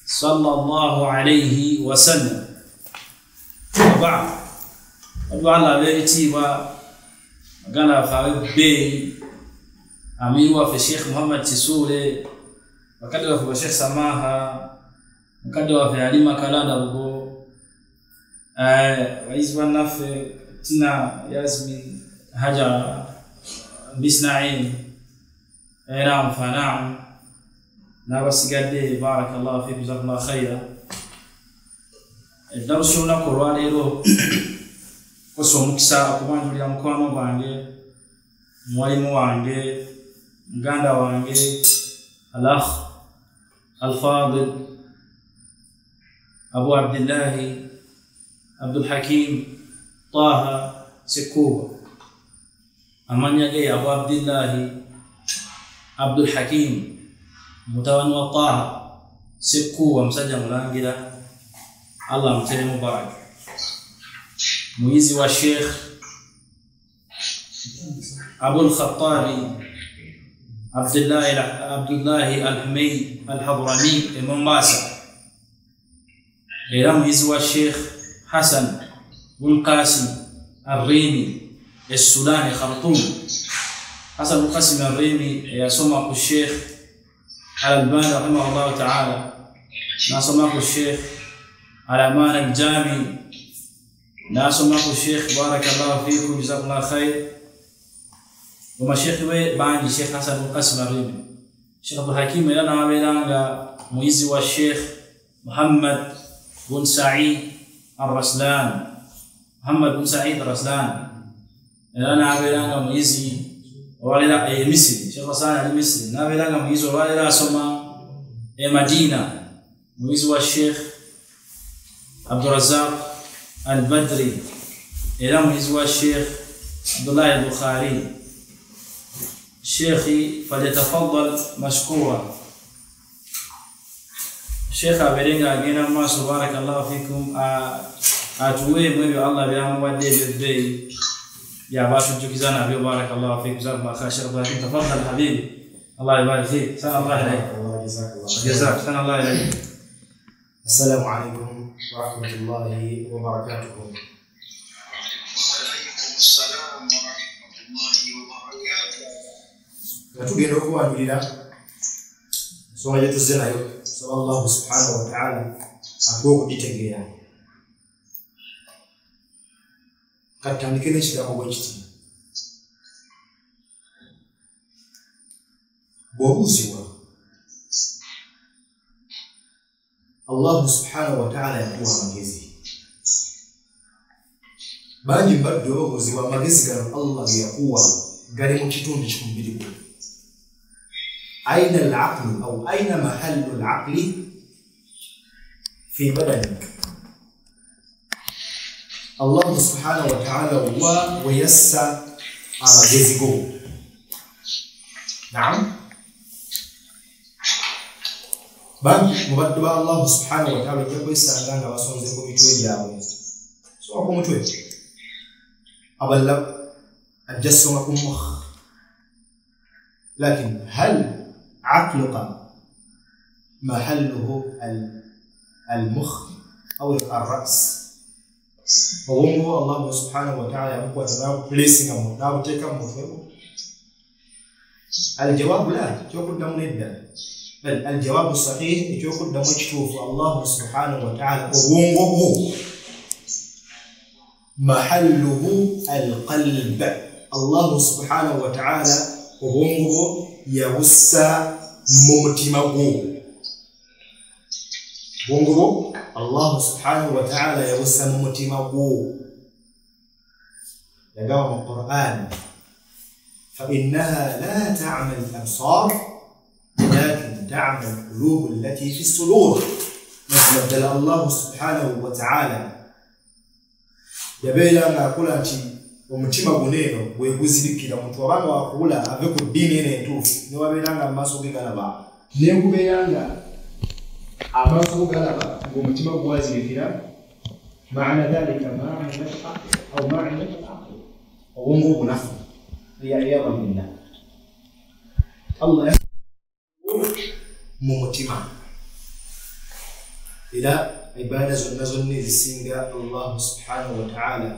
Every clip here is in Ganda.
صلى الله عليه وسلم. وبعد الله بيتي وقال فبي أمير في الشيخ محمد تسولي وكذا في الشيخ سماها وكذا في علي مكالا دبو رئيس النف تنا ياسمي حاجة بسناعين نعم فنعم نبس قدي بارك الله فيك جزاك الله خيرا. الدرس هنا قرآن يرو قصو مكسا كمان جولي مكوانو بانجي mwalimu wange mganda wange al-akh al-fadil Abu Abdullah Abdul Hakim Taha Sekuba amanya ge Abu Abdullah Abdul Hakim mutawani wa Taha Sekuba msaja mulangira Allah mtele mubarak muizi wa Sheikh أبو الخطابي عبد الله الحميد الحضرمي من ماسة إلى يزوى الشيخ حسن بن قاسم الريمي السوداني خرطوم. حسن بن قاسم الريمي يسمى الشيخ الألباني رحمه الله تعالى، نسمى الشيخ الأمان الجامي، نسمى الشيخ بارك الله فيكم جزاكم الله خير. ومشيخ باني الشيخ حسن بن قاسم الريمي، الشيخ عبد الحكيم لنا عبيدانغا مويزي والشيخ محمد بن سعيد الرسلان، محمد بن سعيد الرسلان لنا عبيدانغا مويزي والدا اي مصري، الشيخ رسلان المصري نعبيدانغا مويزي والدا سما اي مدينه مويزي والشيخ عبد الرزاق البدري الى مويزي والشيخ عبد الله البخاري. شيخي فليتفضل مشكورا. شيخ أبرينغا أجينا ما بارك الله فيكم أتوي مبي الله بيهم ودي بالبي يا باشا جوكيزانا بيو بارك الله فيك جزاك الله خير. شيخ أبرينغا تفضل حبيبي الله يبارك فيك. سنة الله عليك. الله جزاك الله جزاك سنة الله عليك. السلام عليكم ورحمة الله وبركاته. Natugenda okuwanjulira ensonga gye tuzze nayo, saba Allahu subhanahu wa ta'ala atuwe okugitegeera. Katandike n'ekigambo bwe kiti. Bw'obuuzibwa Allahu subhanahu wa ta'ala yakuwa amagezi. Bangi mbadde obuuzibwa amagezi gano Allah ge yakuwa gali mu kitundu ky'omubiri gwo. أين العقل أو أين محل العقل في بدنك؟ الله سبحانه وتعالى هو ويسى على جزيكو. نعم بان مبدأ الله سبحانه وتعالى يقول يسى أن وصنزكم يتوجعون سوكم يتوجع أبلغ الجسمكم مخ، لكن هل عقلك محله المخ أو الرأس؟ وهو الله سبحانه وتعالى يقول تناو بليسing تناو تيكا مفهوم. الجواب لا تقول دم ندى، بل الجواب الصحيح تقول دم مجتوف. الله سبحانه وتعالى وهو محله القلب. الله سبحانه وتعالى وهو يوسى ممتمغو. بونغو الله سبحانه وتعالى يوسى ممتمغو. يقول القرآن فإنها لا تعمل الأبصار ولكن تعمل القلوب التي في الصدور. مثل الله سبحانه وتعالى يبين أن أقول أنت omutima guneno gweguzibikira muntu abanga wakula ave ku ddiini eno entuufu newabeeranga amaaso ge galaba nenkubeeranga amaaso go galaba ng'omutima gwazibikira maana dhalika maana nafqa au maana nafqa obwongo obunafu liyaba billah Allah mu mutima ila ibada zonna zonna zisinga Allah subhanahu wa ta'ala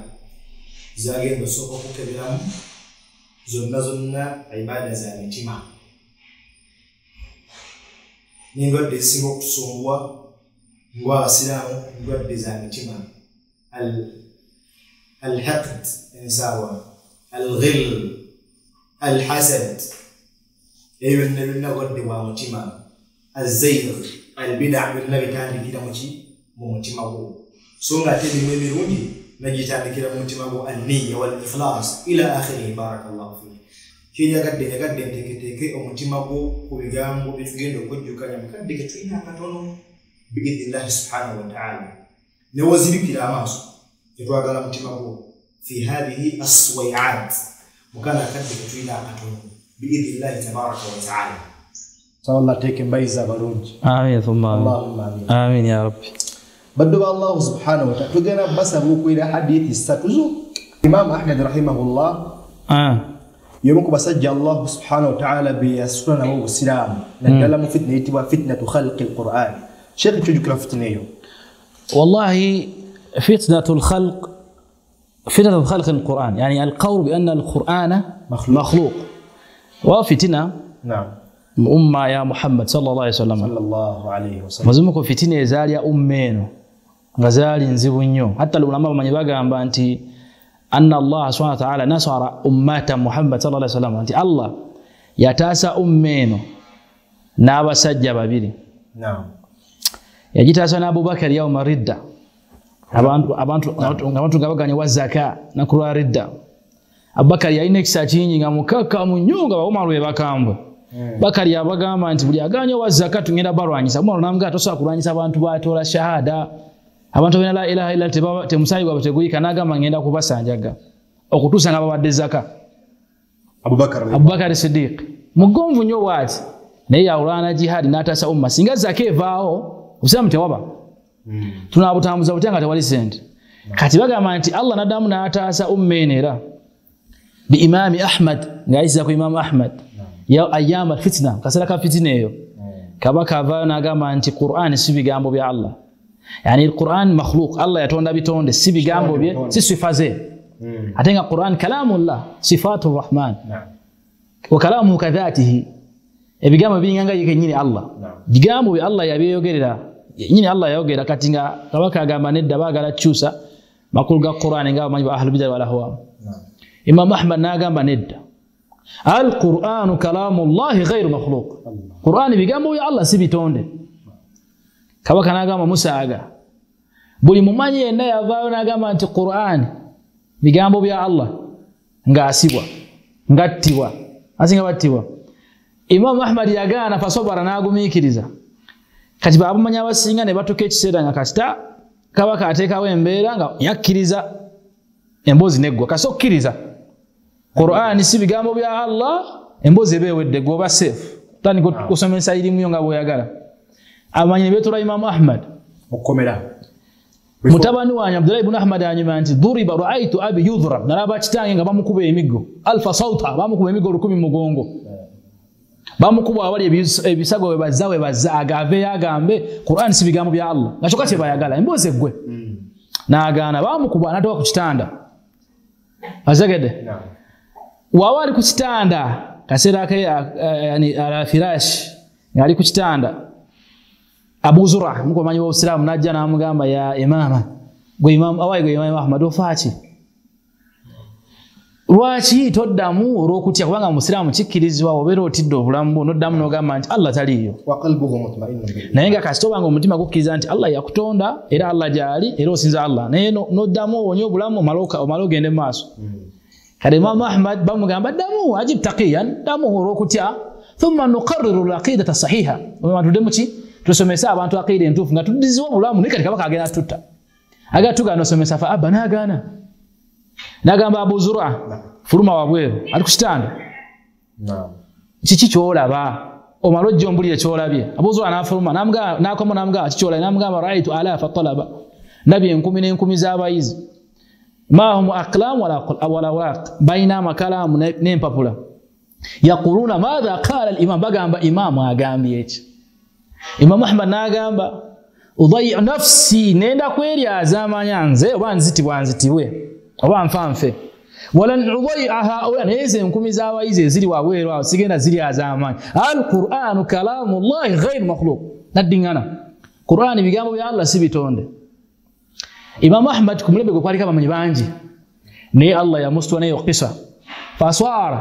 zagenda soko kukeberamu zonna ibada za mitima n'endwadde ezisinga okutusumbua ng'abasiraamu endwadde za mitima الحقد انساوا الغل الحسد ايوه النبي ودي ومتيما الزيغ البدع بالنبي تاندikira mu mutima gwo so nga tedi mebirungi najitandikira mu mutima gwo an-niyya wal ikhlas ila akhirih barakallahu fi kiyagadde nteketeke omutima gwo ku bigambo bitugenda okujjukanya mukadde ketulina akatono biidhnillah subhanahu wa ta'ala ne wazibikira amaaso yatwagala mutima gwo fi hadhihi as-suwai'at mukana kadde ketulina akatono biidhnillah tabaraka wa ta'ala sawalla teke mbaiza balungi amin thumma amin ya rabbi بدو الله سبحانه وتعالى تجينا بس أبوك إلى حديث السكوزو إمام أحمد رحمه الله يومك بسجل الله سبحانه وتعالى بسنة والسلام نتكلم فتنة يتبع فتنة خلق القرآن شيخ تجيك فتنة والله فتنة خلق القرآن يعني القول بأن القرآن مخلوق وفتنة نعم أمة يا محمد صلى الله عليه وسلم مزمكو فتنة زاليا أمينو غزالي نزيبو نيو حتى العلماء من يبغى أنتي أن الله سبحانه وتعالى نصر أمة محمد صلى الله عليه وسلم أنتي الله يتاسى أمينو نابا سجب بيري نعم يجتاسى أبو بكر يوم الردة abantu ngabaganya wa zaka nakula ridda Abubakar yaine kisachini ngamukaka munyunga bawomalwe bakambwe Bakari yabagamba nti buli aganya wa zakatu ngenda barwanyisa mwana namga tosobola kulwanyisa abantu batola shahada abantu bena la ilaha illa tebaba temusayi baba teguyika nagamba ngenda kubasanjaga okutusa nga babadde zaka Abubakar Siddiq mugomvu nyo wati naye yawulana jihad natasa umma singa zake vao usema tewaba tunabutambuza butanga tewali sente kati bagamba nti Allah nadamu natasa ummenera bi Imam Ahmad ngaisa ku Imam Ahmad ya ayyam alfitna kasala ka fitna hiyo kabaka avana agamba anti Qur'an si bigambo bya Allah yani alquran makhluq Allah yatonda bitonde si bigambo bye si sifaze atenga Qur'an kalamullah sifatu rahman wa kalamu kadhatihi ebigambo binyanga yike nyini Allah bigambo bya Allah yabiyogerera nyini Allah yayogera katinga kabaka agamba nedda bagala chusa makulu ga Qur'an nga manyi ahlul bid'ah wal ahwa Imam Ahmad nagamba nedda القرآن كلام الله غير مخلوق القرآن بيغامبو يا الله سيبيتونde kabaka nagamba Musa aga buli mumanyi yenna yavaayo nagamba nti Qur'an bigambo bya Allah ngaasibwa ngattibwa asinga battibwa Imam Ahmad yagana fasobara nagumikiriza kati babumanya abasinga ne batuka ekiseera nga kasita kabaka ateekawo embeera nga yakkiriza embozi neggwa kasokkiriza Qur'an si bigambo bya Allah emboze bewedde goba safe tani kusomesa ilimu yo nga boyagala amanyi betula Imam Ahmad okomera mutabani wa Abdullah ibn Ahmad anyuma nti duriba ra'aytu abi yudhrab naraba kitange nga bamukuba emigo alfa sauta bamukuba emigo 10 mugongo bamukuba abali ebisago we bazaga ave yagambe Qur'an si bigambo bya Allah nachoka kye bayagala emboze gwe naagana bamukuba natoka ku kitanda azagede wawali ku kitanda kasera ke yani ala firash yali ku kitanda Abu Zur'a muko manyi wa Islam najja namugamba ya imama go imam awai go imam Ahmad ofachi lwachi toddamu olwokutya kubanga musiramu kikkirizibwa obera otidde obulamu noddamu nogamba nti Allah taliyo wa qalbuhu mutma'innun bil naye nga kasitobanga omutima gukkiriza nti Allah yakutonda era Allah jali era osinza Allah naye noddamu owonye obulamu omaloka ende maaso kale Imam Ahmad bamugamba damu ajib taqiyan damu olwokutya thumma nuqarriru al-aqidata sahiha omatudemu ki tusomesa abantu aqida entufu nga tudizibwa obulamu ne kati kabaka agenda tutta agatuga nosomesa fa abana agana nagamba Abu Zur'a fuluma wabweru ali ku kitanda naam kiki kyolaba omalojjo mbulire kyolabye Abu Zur'a nafuluma namga nakomo namga kikyola namga ra'aytu alafa talaba nabi 10 z'abayizi ma hum aqlam wala awraq baina makalam nempapula yaquluna madha qala al-imam bagamba imam agambye eki Imam Ahmad nagamba udayya nafsi nenda kweryaza amanyanze oba nzitibwe oba nfanfe wala udayyaha ola neze nkumi z'abayizi eziri wabweru awo sigenda ziryaza amanyi alqur'anu kalamullahi ghayr makhluq naddingana Qur'ani bigambo bya Allah si bitonde Imam Ahmad kumulebe gwe kwalika bamanyi bangi naye Allah yamustwa nayo qissa faswara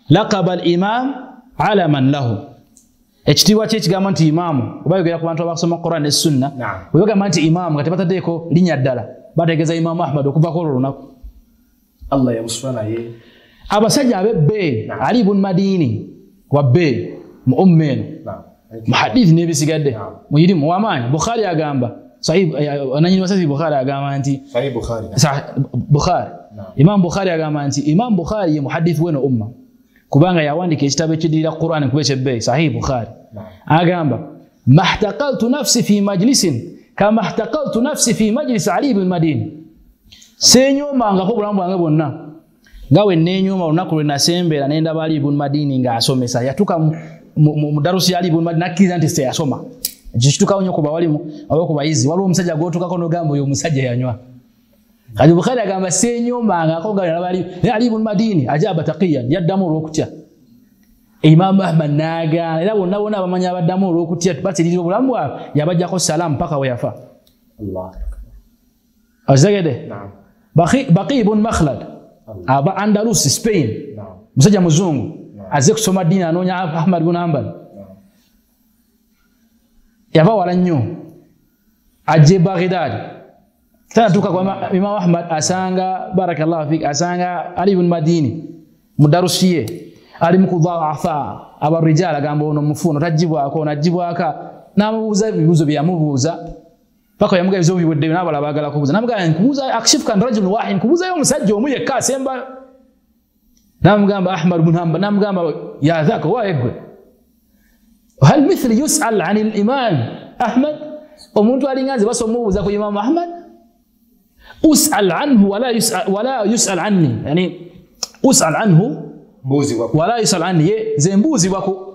laqaba al-imam ala man lahu ekitiibwa kye kigamba nti imaamu oba yogera ku bantu abasoma Qur'an ne Sunna oyogamba nti imaamu kati bataddeko linnya ddala bategeeza Imam Ahmad okuva ku olunaku Allah yamustwa naye abasajja ab'ebbe Ali ibn Madini wabbe mu ummeno muhadith n'ebisigadde muyirimu w'amaanyi Bukhari agamba sahih ananyini wasasi Bukhari agamba nti sahih Bukhari Imam Bukhari agamba nti Imam Bukhari ye muhadith weno umma kubanga yawandika ekitabo ekidirira Qur'an kuba ekyebbe sahih Bukhari agamba mahtaqaltu nafsi fi majlisin kama ihtaqaltu nafsi fi majlis Ali ibn Madini senyomanga ko bulambu bwange bonna ngawe nenyoma olunaku lwe nasembera nenda Ali ibn Madini ng'asomesa yatuka mu darusi Ali ibn Madini nakiriza nti yasoma ekitukawo nnyo ku bawalimu oba ku bayizi waliwo omusajja gw'otukako n'ogamba oyo omusajja yanywa kati Bukhari agamba senyomanga ko nga Ali ibn Madini ajaba taqiyan yaddamu olw'okutya Imam Ahmad naga era bonna abamanya abaddamu olw'okutya batirira obulamu bwabwe yabajjako salaamu paka we yafa Allah azagede Baqi ibn Makhlad aba Andalus Spain musajja muzungu aze kusoma dini anoonya Ahmad ibn Hanbal yava wala nnyo ajje Baghdad tanatuuka kwa Imam Ahmad asanga barakallahu fik asanga Ali ibn Madini mudarusiye ali mukudhaafa abarijala agamba ono mufuno tajibwako najibwaka namubuuza ebibuuzo byamubuuza paka yamuga ebizo biwedde n'abala baagala kubuuza namuga nkubuuza akshifuka rajul wahid nkubuuza yo omusajja omu yekka asemba namugamba Ahmad ibn Hanbal namugamba ya dhaka waegwe hal mithli yus'al 'an al-imam Ahmad omuntu alinganze basomubuuza ku Imam Ahmad us'al anhu wala yus'al anni yani us'al anhu wala yus'al anni ze mbuuzibwa ku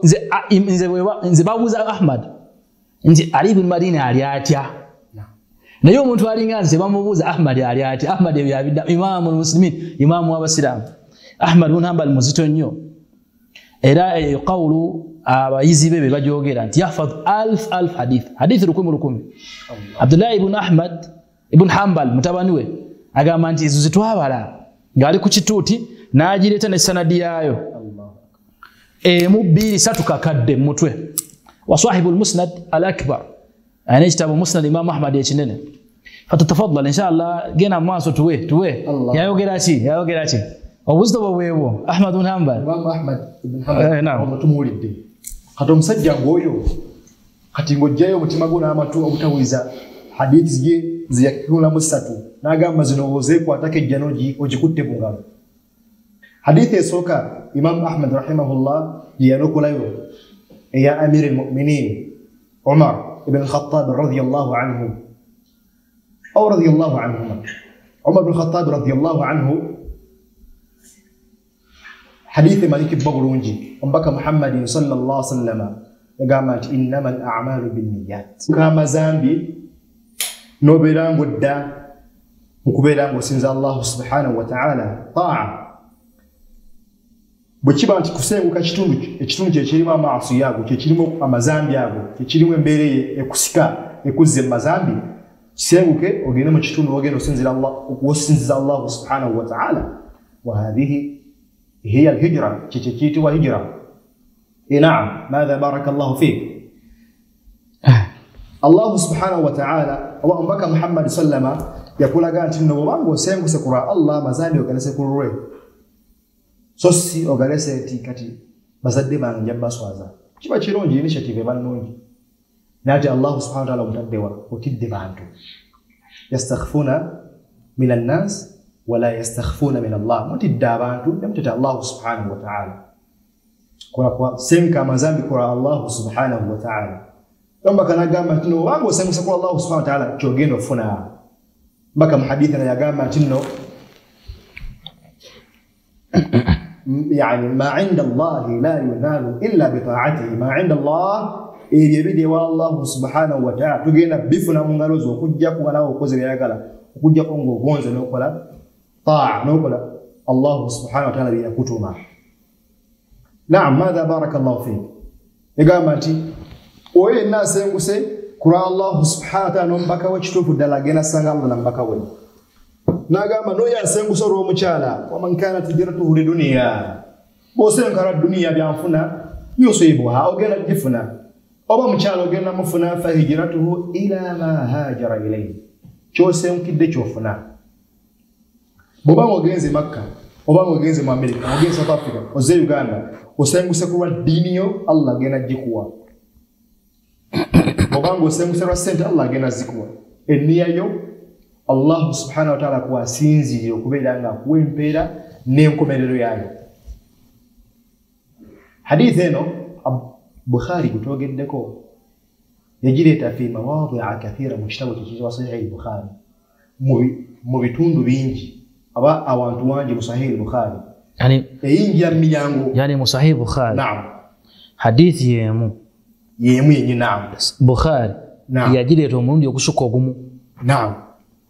nze babuuza Ahmad nti Ali ibn Madini ali atya naye omuntu alinganze bamubuuza Ahmad ali atya Ahmad yabidda Imam al-Muslimin Imam w'abasiramu Ahmad ibn Hanbal muzito nnyo era qawlu abayizi be bajogera nti yahfaz alf hadith rukumi Abdullah ibn Ahmad ibn Hanbal mutabani we agamba nti izo zitwabala ngali ku kituuti n'agireta ne sanadi yayo mu 2-3 kakadde mutwe wa sahibul musnad al-akbar ana kitabu musnad Imam Ahmad ekinene fatatafaddal inshallah gena maaso tuwe yayogera ki obuzito bwewo Ahmad ibn Hanbal Imam Ahmad ibn Hanbal omutumulidde kati omusajja ngoyo kati ngojjayo omutima gwo n'amatu obutawuliza hadithi ze yakikula mu 3 n'agamba zino ozeekwatako ejjanogi ogikutte mu ngalo hadithi esooka Imam Ahmad rahimahullah yanokolayo eya Amir al-Mu'minin Umar ibn al-Khattab radiyallahu anhu aw radiyallahu anhuma Umar ibn al-Khattab radiyallahu anhu حديث مالك بغرونجي ومبكى محمد صلى الله عليه وسلم قامت إنما الأعمال بالنيات كما زامبي نوبيران قدا مكبيران وسنز الله سبحانه وتعالى طاعة بچيبا انت كسينغو كاchitundu kyekirimu amaaso yago kyekirimu amazambi yago kyekirimu embeere ekusika ekuzze mazambi kisenguke ogende mu kitundu ogende osinziza Allah subhanahu wa ta'ala وهذه هي الهجرة تشيتي وهجرة نعم ماذا بارك الله فيك الله سبحانه وتعالى وأمبك محمد صلى الله عليه وسلم يقول قال إنه بانغو سينغو سكرا الله مزامي وقال سكرا sosi ogalese tikati bazadde banja baswaza kiba kirungi initiative banungi naje Allah subhanahu wa ta'ala mutaddewa otidde bantu yastakhfuna min an-nas wala yastakhfuna min Allah mutidde abantu namtata Allah subhanahu wa ta'ala kwa senka mazambi kwa Allah subhanahu wa ta'ala kamba kana gamba tino wangu senga kwa Allah subhanahu wa ta'ala kyogendo funa mpaka mhadithi na yagamba tino يعني ما عند الله لا ينال إلا بطاعته ما عند الله ebyo bidi wa Allah subhanahu wa ta'ala tugenda bifuna mu ngalo zo okujja ku nawo okoze byayagala okujja ko ngogonze n'okola taa n'okola Allah subhanahu wa ta'ala yakutuma. Naam, madha barakallahu fik. Egamba nti oye nasenguse kura Allah subhanahu wa ta'ala nombaka we kitufu ddala gena sanga Allah nambaka we. Nagamba no yasenguse ro mukyala wa man kana tijratuhu li dunya. Bosenkara dunia byanfuna yusibuha ogenda gifuna. Oba mukyala ogenda mufuna fa hijratuhu ila ma hajara ilayhi. Chose nkidde kyofuna. Boba ogenze Makka, oba ogenze mu America, ogenze South Africa, oze Uganda, osenguse kuwa dini yo Allah gena jikuwa. Boba osenguse ro sente Allah gena zikuwa. Eniya yo Allah subhanahu wa ta'ala kwa sinzi okubeera nga kuwempera n'enkomerero yayo. Hadith eno Bukhari gutogeddeko yajireta fi mawadhi'a kathira mu kitabu kya Sahih Bukhari mu bitundu bingi aba awantu wangi mu Sahih Bukhari yani eyingi ya milyango yani mu Sahih Bukhari. Naam, hadith yemu yenyi. Naam, Bukhari yajireta omurundi okushuka ogumu. Naam,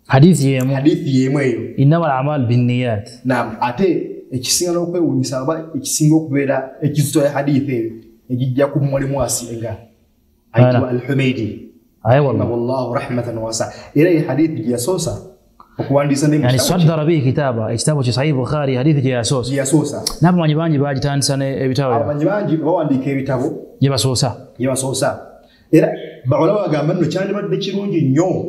hadith yemu eyo innamal a'mal binniyat. Naam, ate ekisinga n'okwewunyisa aba ekisinga okubeera ekizito ya hadith eyo ejijja ku mwalimu asinga ayitibwa Al-Humaydi wallahu rahmatan wasa. Era hadith yasosa okuwandiisa ne yani saddara bi kitaba ekitabo kya Sahih Bukhari hadith yasosa n'abamanyi bangi bagitandisa ebitabo abamanyi bangi bawandika ebitabo gye basosa. Era baulama bagamba nno kyandibadde kirungi nnyo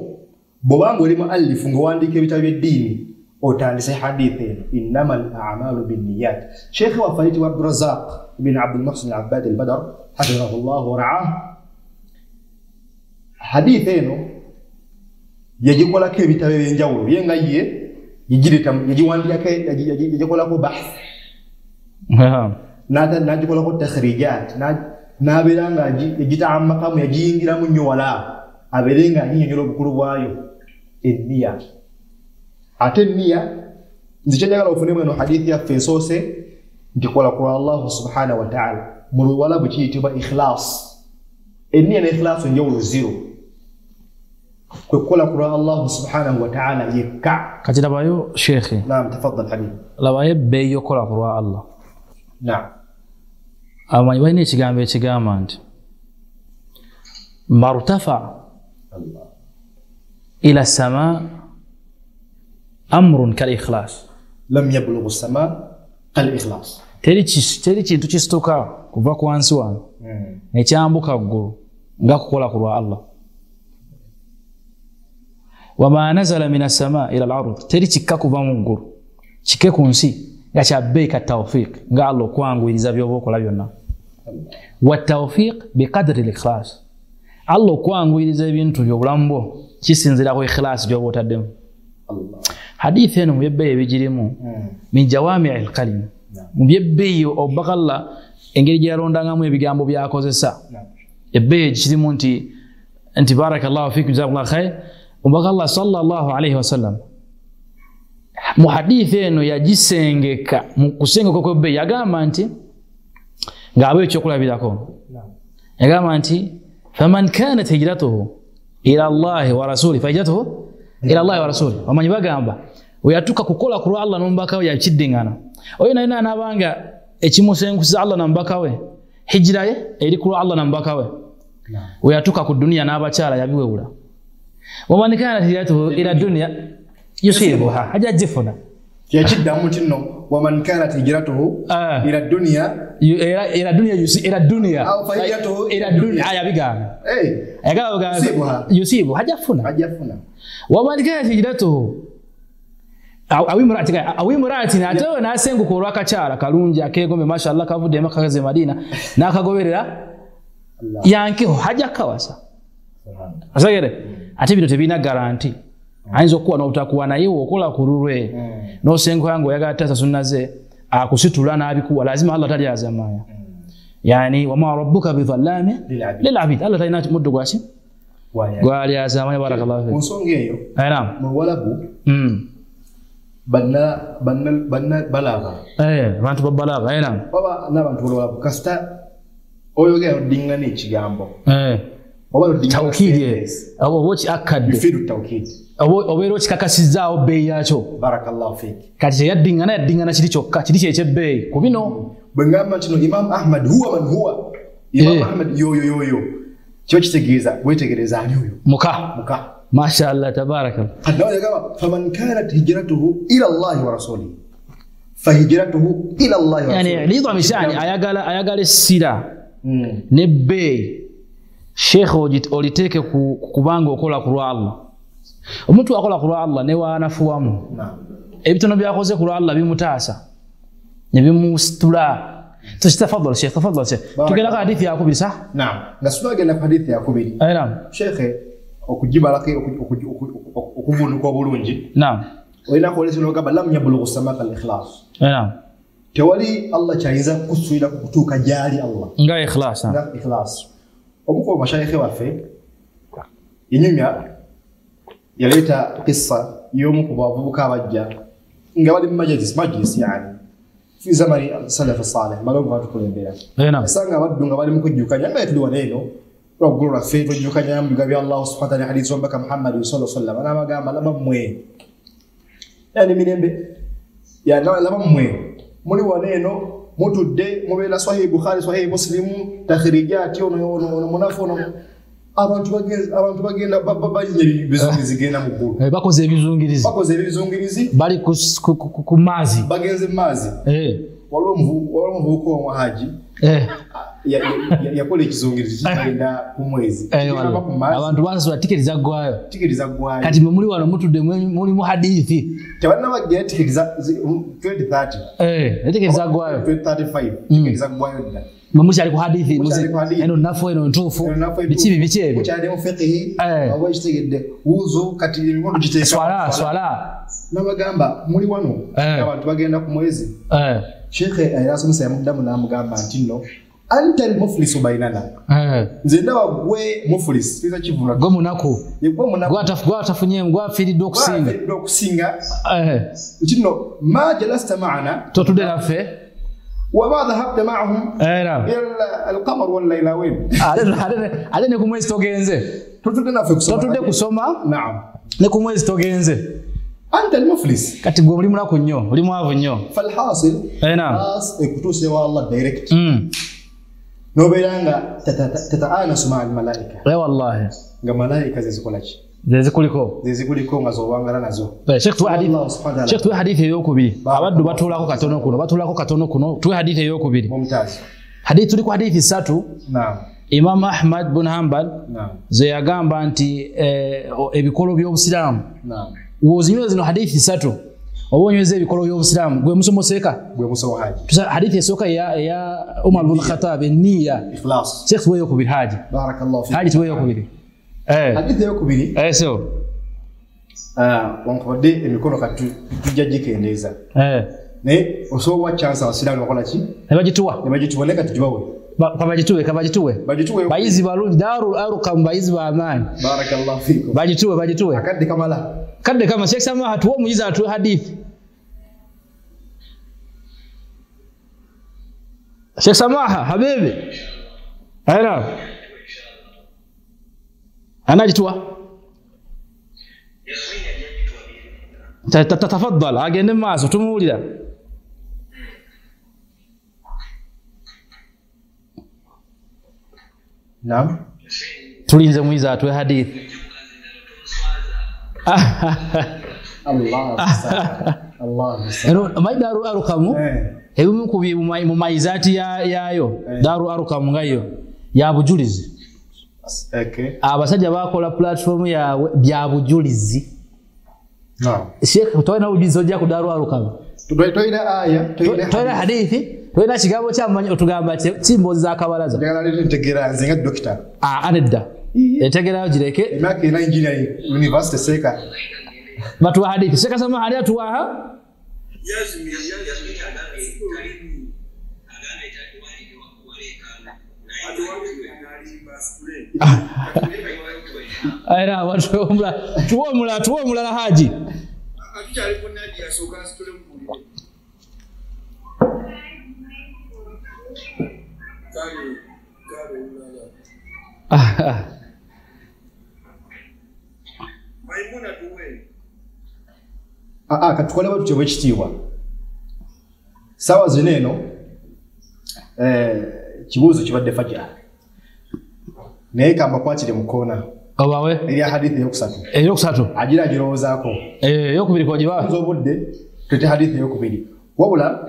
bw'obanga oli muallifu ng'owandiika ebitabo by'eddiini otandise hadith eno innamal a'malu binniyat. Sheikh wa Farid wa Abdul Razzaq ibn Abdul Muhsin al-Abbad al-Badr hafidhahullah wa ra'ah hadith eno yajikolako ebitabo ebyenjawulo yenga ye yajikolako bahth najikolako takhrijat nabeera nga yagitaamakamu yagiyingiramu nnyo wala abeere nga anyinyonyola obukulu bwayo enniya. Ate enniya nze kyenjagala ofunemu eno hadithi yaffe esoose nti kola ku Allah subhanahu wa ta'ala mu Luwalabu kiyitibwa ikhlas. Enniya ne ikhlas njawulo zero. Kwe kukola ku Allah subhanahu wa ta'ala yekka. Kati labayo Sheikh. Naam, tafaddal habib. Labayo beyo kola ku Allah. Naam. Amanyi balina ekigambo ekigamba nti martafa ila as-sama amrun kal-ikhlas lam yablughu as-sama kal-ikhlas. Teri kintu kisituka kuva ku wansi wano nekyambuka ggulu nga kukola ku Allah. Wama nazala min as-sama ila al-ard teri kikka kuva mu ggulu kike ku nsi nga kyabbeeka tawfiq nga Allah okwanguyiriza by'oba okola byonna. Wa tawfiq biqadri al-ikhlas Allah okwanguyiriza ebintu by'obulamu bwo kisinzira ku ikhlas gy'oba otaddemu. Hadith eno mu byebbeeyi ebigirimu min jawami' al-kalim mu byebbeeyi obubaka Allah engeri gye yalondangamu ebigambo by'akozesa ebbeeyi kirimu nti barakallahu fikum jazakumullahu khair. Omubaka Allah sallallahu alayhi wa sallam mu hadith eno yagisengeka mu kusengeka kw'ebbeeyi yagamba nti ng'abayo ekyokulabirako yagamba nti faman kanat hijratuhu ila Allah wa rasuli fa hijratuhu ila Allah wa rasuli. Wamanyi bagamba oyatuka kukola ku Allah n'omubaka we yakiddingana oyo naye n'abanga ekimusengusiza Allah n'omubaka we hijira ye eri ku Allah n'omubaka we oyatuka ku dunia n'abakyala yabiwewula. Waman kanat hijratuhu ila dunya yusibuha haja jifuna yakiddamu tinno waman kanat hijratuhu ila dunya ila dunya aw fahiyatuhu ila dunya ayabigana yagaba yusibu hajafuna waman kanat hijratuhu awimurati nato nasengu ko rwakakyala kalungi akegombe mashallah kavudde makagaze Madina nakagoberera yankiho hajakawasa asagere ate bino tebina garanti ayinza okuwa n'obutakuwa naye okola ku lulwe n'osengo yangu oyagala tasa sunna ze akusitula n'abikuwa lazima Allah tali azamaya yani wama rabbuka bidhallami lil abid Allah talina muddu gwaki gwali azamaya barakallahu fi nsonga eyo naam mu Luwalabu banna balagha abantu babbalagha naam baba n'abantu Luwalabu kasita oyogera odingana ekigambo oba tawkid abo wochi akad yufidu tawkid obero kikakasizaawo bei yakyo barakallahu fik kati yaddingana kiri kyokka kiri kyekyebeeyi ku bino bwengamba kino Imam Ahmad huwa man huwa Imam Ahmad yoyo kyo kitegeeza wetegereza ali oyo muka mashallah tabarakallah hadawaya kama faman kanat hijratuhu ila Allah wa rasulihi fahijratuhu ila Allah wa rasulihi yani lidha mishani ayagala sira nebbe sheikh oliteke kubanga okola ku Allah omuntu akola ku Allah ne wanafuwamu ebitono byakoze ku Allah bimutaasa ne bimustula tafadhal sheikh tugenda ka hadithi ya kubiri sah naam ngasubage na hadithi ya kubiri naam sheikh okujibalake okuvunuka obulungi naam oyina kolesa nogamba lam yablughu samaka al-ikhlas naam tewali Allah chayiza kusuira kutuka jali Allah nga ikhlas omuko mashayikhe wafe inyumya yaleta qissa yomu kubavuka abajja nga bali majlis yani fi zamani salaf salih malongo watu kulembera sanga badunga bali mukujukanya nga tuli waneno ogura fe tujukanya mgabi Allah subhanahu wa ta'ala hadithu mbaka Muhammad sallallahu alaihi wasallam ana magamba laba mwe yani minembe ya laba mwe muri waneno mutudde mubela sahih Bukhari sahih Muslim takhrijati ono munafono abantu bagenda babanyeri bizungirizi genda mukuru bakoze ebizungirizi bali ku mazi bagenze mazi walomvu ko haji yakole ekizungirizi kigenda ku mwezi abantu basula tiketi za gwayo kati muri wano mutudde muri mu hadithi tabanna bagenda tiketi za 2030 tiketi za gwayo 2035 tiketi za gwayo nda mamushi ali ku hadithi eno nafo eno ntufu bichi ebi muchade mu fiqhi abo ikitegedde uzu kati imikono giteka swala nabagamba muri wano abantu bagenda ku mwezi shekhe ayasomesa yamudamu namugamba ntino anta al-muflis bainana nze ndawa gwe muflis kiza kivuna gwe munako gwe atafunye gwe afiri dokusinga ntino ma jalasta ma'ana totude nafe وما ذهبت معهم الى القمر والليلاوين على ne kumwezi togenze tutude kusoma naam ne kumwezi togenze anta almuflis kati gwe mulimu nako nnyo mulimu avo nnyo falhasil ekutuse wa Allah direct noberanga tataanasu ma almalaika wallahi nga malaika zezikolachi zezikuliko nga zowangala nazo Sheikh tuwe hadithi eyokubiri abaddu batulako katono kuno tuwe hadithi eyokubiri mumtazi hadithi tuliko hadithi 3 naam Imam Ahmad bin Hanbal ze yagamba nti ebikolo by'obusiramu naam wozinyo zino hadithi 3 obonyeze ebikolo by'obusiramu gwe musomoseka gwe musomo haji hadithi esoka ya Umar bin Khattab niyya ikhlas Sheikh tuwe yokubiri haji barakallahu fik haji tuwe yokubiri hadithi yokubiri so wankode emikono katu tujja jikendeza ne osowa chance abasiramu bakola ki nebagituwa leka tujibawe kabajituwe bayizi balungi daru arukam bayizi ba amani barakallahu fikum bajituwe akadde kamala kadde kama Sheikh Samaha tuwo muyiza atu hadithi Sheikh Samaha habibi ayra anajitwa tafadhal agende maso tumuulira naam tulinze muiza atwe hadithi Allah maidaru arukamu ebimu kubi mu maizati yayo daru arukamu ngayo ya bujulizi abasajja bakola platform yawe bya bujulizi Sheikh toina ujizo jya kudaru arukamu toina aya toina hadithi toina kigabo kyamanyi otugamba kimbozi za kabalaza ndagala ntegera nze nga doctor anedda etegera jireke emaki na engineering university seka batu hadithi Sheikh Samaha hadithi tuwaha Aira watu tuomula la haji akichali kunaji asoka stule mbuli Maimuna tuwe. Katukole batu chebwe kitiibwa. Sawa zineno kibuuzo kibadde fajja. Naye kamba kwatire mukona. Obawe? Eri hadithi yokusatu. Yokusatu. Agira girowoozaako. Yokubiri ko giba. Nzobudde tete hadithi yokubiri. Wabula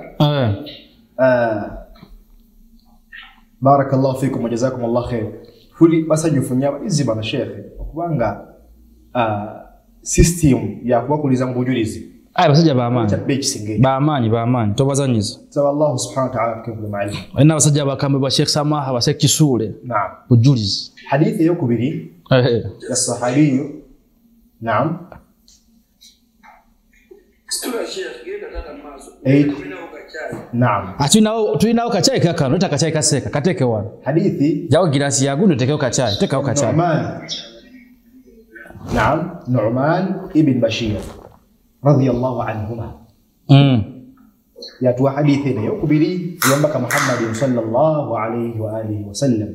barakallahu fikum wa jazakumullahu khair. Huli basanyufu nyaba iziba na shekhe okubanga system ya kubakuliza mu bujulizi. Basajja baamanyi. Baamanyi tobazanyiza. Sawa Allah subhanahu wa ta'ala kebule maali. Ina basajja bakambe ba Sheikh Samaha ba Sheikh Kisule. Naam. Bujulizi. Hadithi yokubiri ya sahabiyo. Naam. Sura Sheikh genda tata maso. Naam. Tuinao kachai kaka, nota kachai kaseka, kateke wana. Hadithi jawo gilasi ya gundu tekeo kachai, tekao kachai. Nu'man ibn Bashir radiyallahu anhuma. Yatuwa hadithi ne yokubiri yambaka Muhammad sallallahu alayhi wa alihi wa sallam.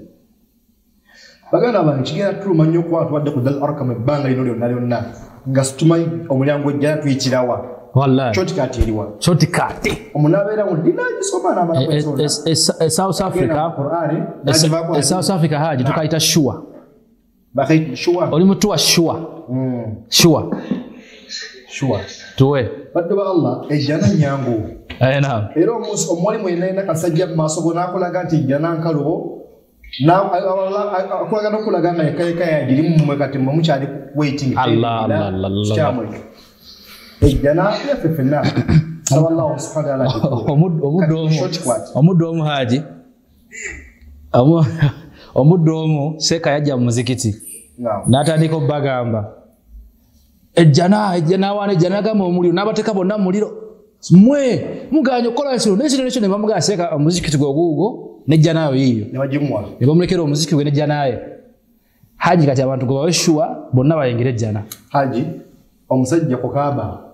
Bagana banchigera tumanyo kwa atwadde ku dal arkam banga ino lyonna nga situmai omulyango jja tuyikirawa. Wallahi. Shortcut eriwa. Shortcut. Omunabera mu dinaji soma na mara South Africa. South Africa haji tukaita shua. Bakait shua. Oli mutu shua. Shua. Tuwe. Badde Allah ejana nyangu. Naam. Era omwali mwene kasajja masogo nakolaga nti jana nkalo. Na akulaga nokulaga na kayeka ya jirimu mwekati mukyali waiting. Allah. Ejana yafefena. Sallallahu subhanahu wa ta'ala. Omudomu haji. Omudomu seka yajja mu muzikiti. Natandika bagamba. Ejana wane jana gama omuliro nabateka bonna muliro. Mwe muganyo kola nsiro nesino ne bamuga seka omuzikiti gwogugo nejana yo yiyo. Ne bajimwa. Ne bamulekera omuzikiti gwe nejana ye. Haji kati abantu go baweshua bonna bayingire jana. Haji omusajja kukaba.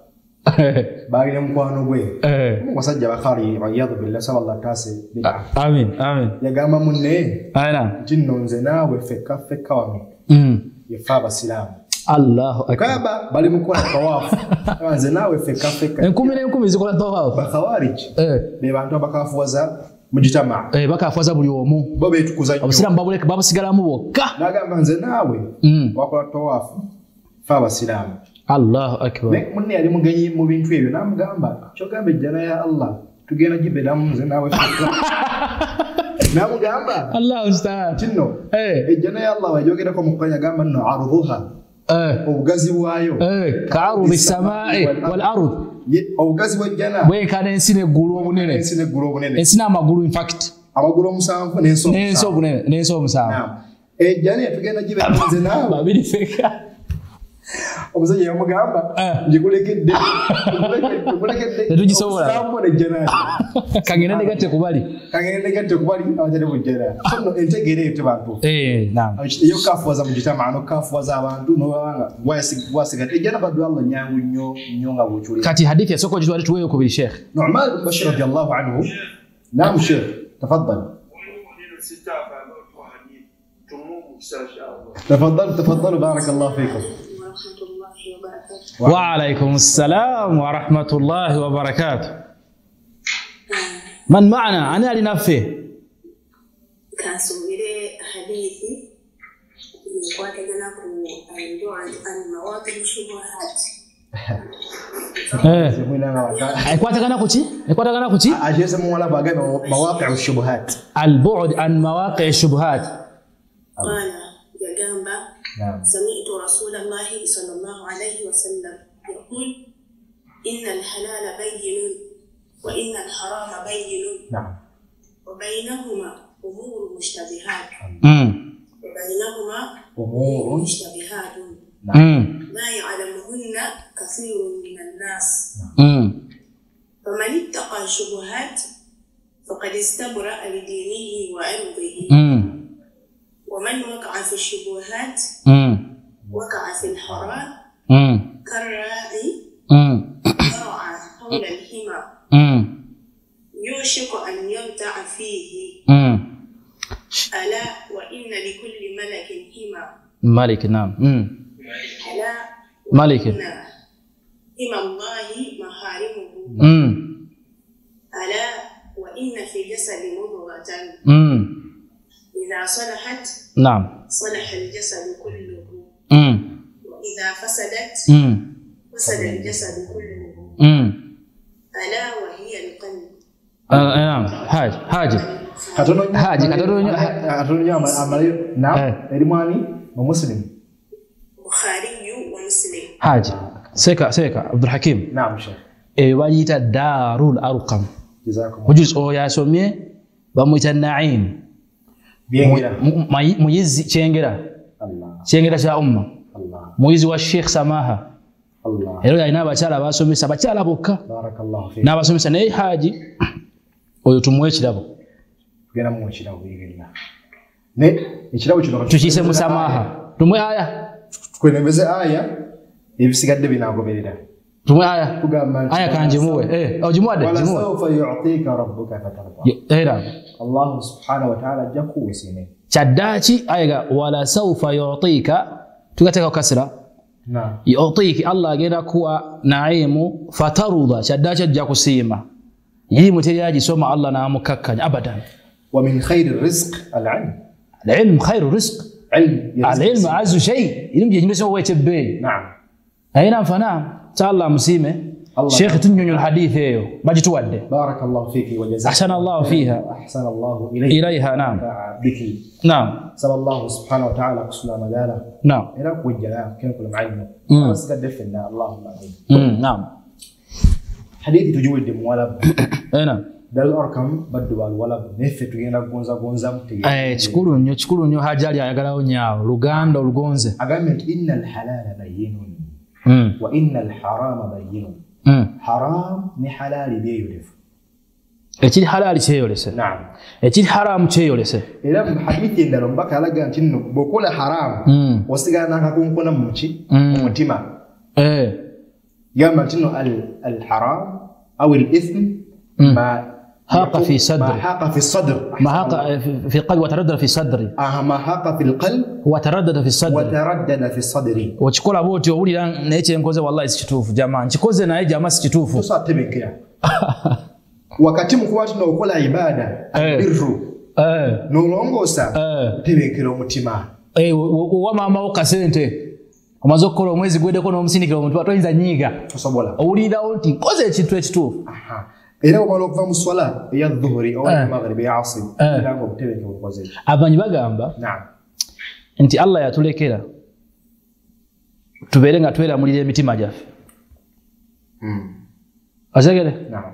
Bagire mkwano gwe. Musajja bakari riyadu billahi sallallahu tase. Amin. Yagamba munne. Aina. Jinno nze nawe feka wange. Yefa basilamu. Allahu akbar. Kaba bali mukola tawafu. Nze nawe feka. Enkumi zikola tawafu. Bakhawarij. Be bantu bakafuwaza mujitama. Bakafuwaza buli omu. Bobe tukuza nnyo. Abasilamu babuleka babasigalamu bokka. Nagamba nze nawe. Wakola tawafu. Fa basilamu. Allahu akbar. Munne yali mugenyi mu bintu ebyo namugamba kyogamba ejjana ya Allah tugenda giberamu nze nawe feka. Namugamba Allah ustaz. Kinno. Ejjana ya Allah wajogerako mukanya gamba no arduha. Obugazi bwayo. Ka'aru bis-samaa'i wal ard. Obugazi bw'ejjana. Bwekana ensi n'eggulu obunene. Ensi n'amagulu in fact. Amagulu omusanvu n'ensi obunene. N'ensi omusanvu. Ejjana tugenda giberamu nze nawe. Babiri feka. Omusajja yamugamba njikulekedde. Tetugisobola. Sambone ejjana. Kangenda negatte kubali. Abatali mu jjana. Sono entegere ete bantu. Naam. Iyo kafuwaza mu gitama ano kafuwaza abantu n'obanga wasiga ejjana badu Allah nyangu nnyo nga bw'okyulira. Kati hadithi yasoko gitwali tuweyo kubiri Sheikh. Nu'man ibn Bashir radiyallahu anhu. Naam Sheikh, tafaddal. تفضلوا بارك الله فيكم. وعليكم السلام ورحمة الله وبركاته. من معنا؟ أنا لنفسي. كان سميري حديثي واتجنا عن مواطن الشبهات. إخواتنا كوتي؟ أجلس مولا بعدين مواقع الشبهات. البعد عن مواقع الشبهات. قال يا جنبا سمعت رسول الله صلى الله عليه وسلم يقول إن الحلال بين وإن الحرام بين وبينهما أمور مشتبهات لا يعلمهن كثير من الناس فمن اتقى الشبهات فقد استبرأ لدينه وعرضه ومن وقع في الشبهات وقع في الحرام كالراعي يرعى حول الحمى يوشك أن يرتع فيه ألا وإن لكل ملك مالك نعم ألا مالك إما الله محارمه ألا وإن في الجسد مضغة إذا صلحت نعم صلح الجسد كله وإذا فسدت فسد الجسد كله ألا وهي القلب. نعم حاج نعم إلماني ومسلم بخاري ومسلم. حاج سيكا عبد الحكيم. نعم شيخ. واجيتا دار الأرقم. جزاكم الله. وجزء يا سومي بموت النعيم. ميز تشينغرا. الله. تشينغرا شا أمة. الله. ميز والشيخ سماها. الله. هلو ina bachala basomesa bachala bokka. Barakallahu fi. Na basomesa naye haji oyo tumuwe kirabo. Gena mu kirabo yigirina. Ne ekirabo kino tukise musamaha. Tumwe aya. Kwenemeze aya ebisigadde binagoberera. Tumwe aya. Aya kanjimuwe. Ojimuwade jimuwe. Wala sawfa yu'tika rabbuka fatarda. Era. Allah subhanahu wa ta'ala jaku usine. Chadachi aya wala sawfa yu'tika tukateka kasra. Naam. Yu'tiki Allah agenda kuwa naimu fatarudha chadachi jakusima. Yili muteliaji soma Allah na amukakkanya abadan. Wa min khairi rizq al-'ilm. Al-'ilm khairu rizq. العلم أعز شيء علم يجمع سوى يتبين. نعم. أين فنام تعالى مسيمة شيخ تنجن الحديث أيوه باجي تودي. بارك الله فيك وجزاك. أحسن الله فيها. أحسن الله إليها. نعم. بك. نعم. سأل الله سبحانه وتعالى قصنا مداله. نعم. إلى وجلاء كن كل معلم. بس قد دفنا اللهم آمين. نعم. حديث تجود المولد. نعم. dal orkam baddu wal wala nefetu yenda gonza mutege chikuru nyo hajali ayagala onyaawo luganda olugonze agambe innal halala bayyinun wa innal harama bayyinun haram ni halali beyolefu ekiri halali kyeyolese naam ekiri haram kyeyolese era hadithi ndalo mbaka alaga ntinno bokola haram wasigana nakakonkona muchi mutima yama ntinno al haram au al ithm ما حاق في صدري. ما حاق في الصدر. ما حاق في القلب وتردد في صدري. ما حاق في القلب وتردد في الصدر. وتردد في الصدر. وchikola boti owulira neche nkoze wallahi sikitufu jamaa nchikoze naye jamaa sikitufu. Tusa tebekera. Wakati mkuwati na ukola ibada birru. Nolongosa tebekera omutima. Wa mama okasente. Omaze okukola omwezi gwedeko n'omusindikira omuntu atwayinza nyiga. Tosobola. Owulira oti nkoze ekintu ekitufu. Era omalo okuva mu swala eya dhuhuri oba maghrib ya asr birango butebeke bukoze. Abanyi bagamba naam nti Allah yatulekera tubeere nga tweramulira emitima gyaffe. Azegere? Naam.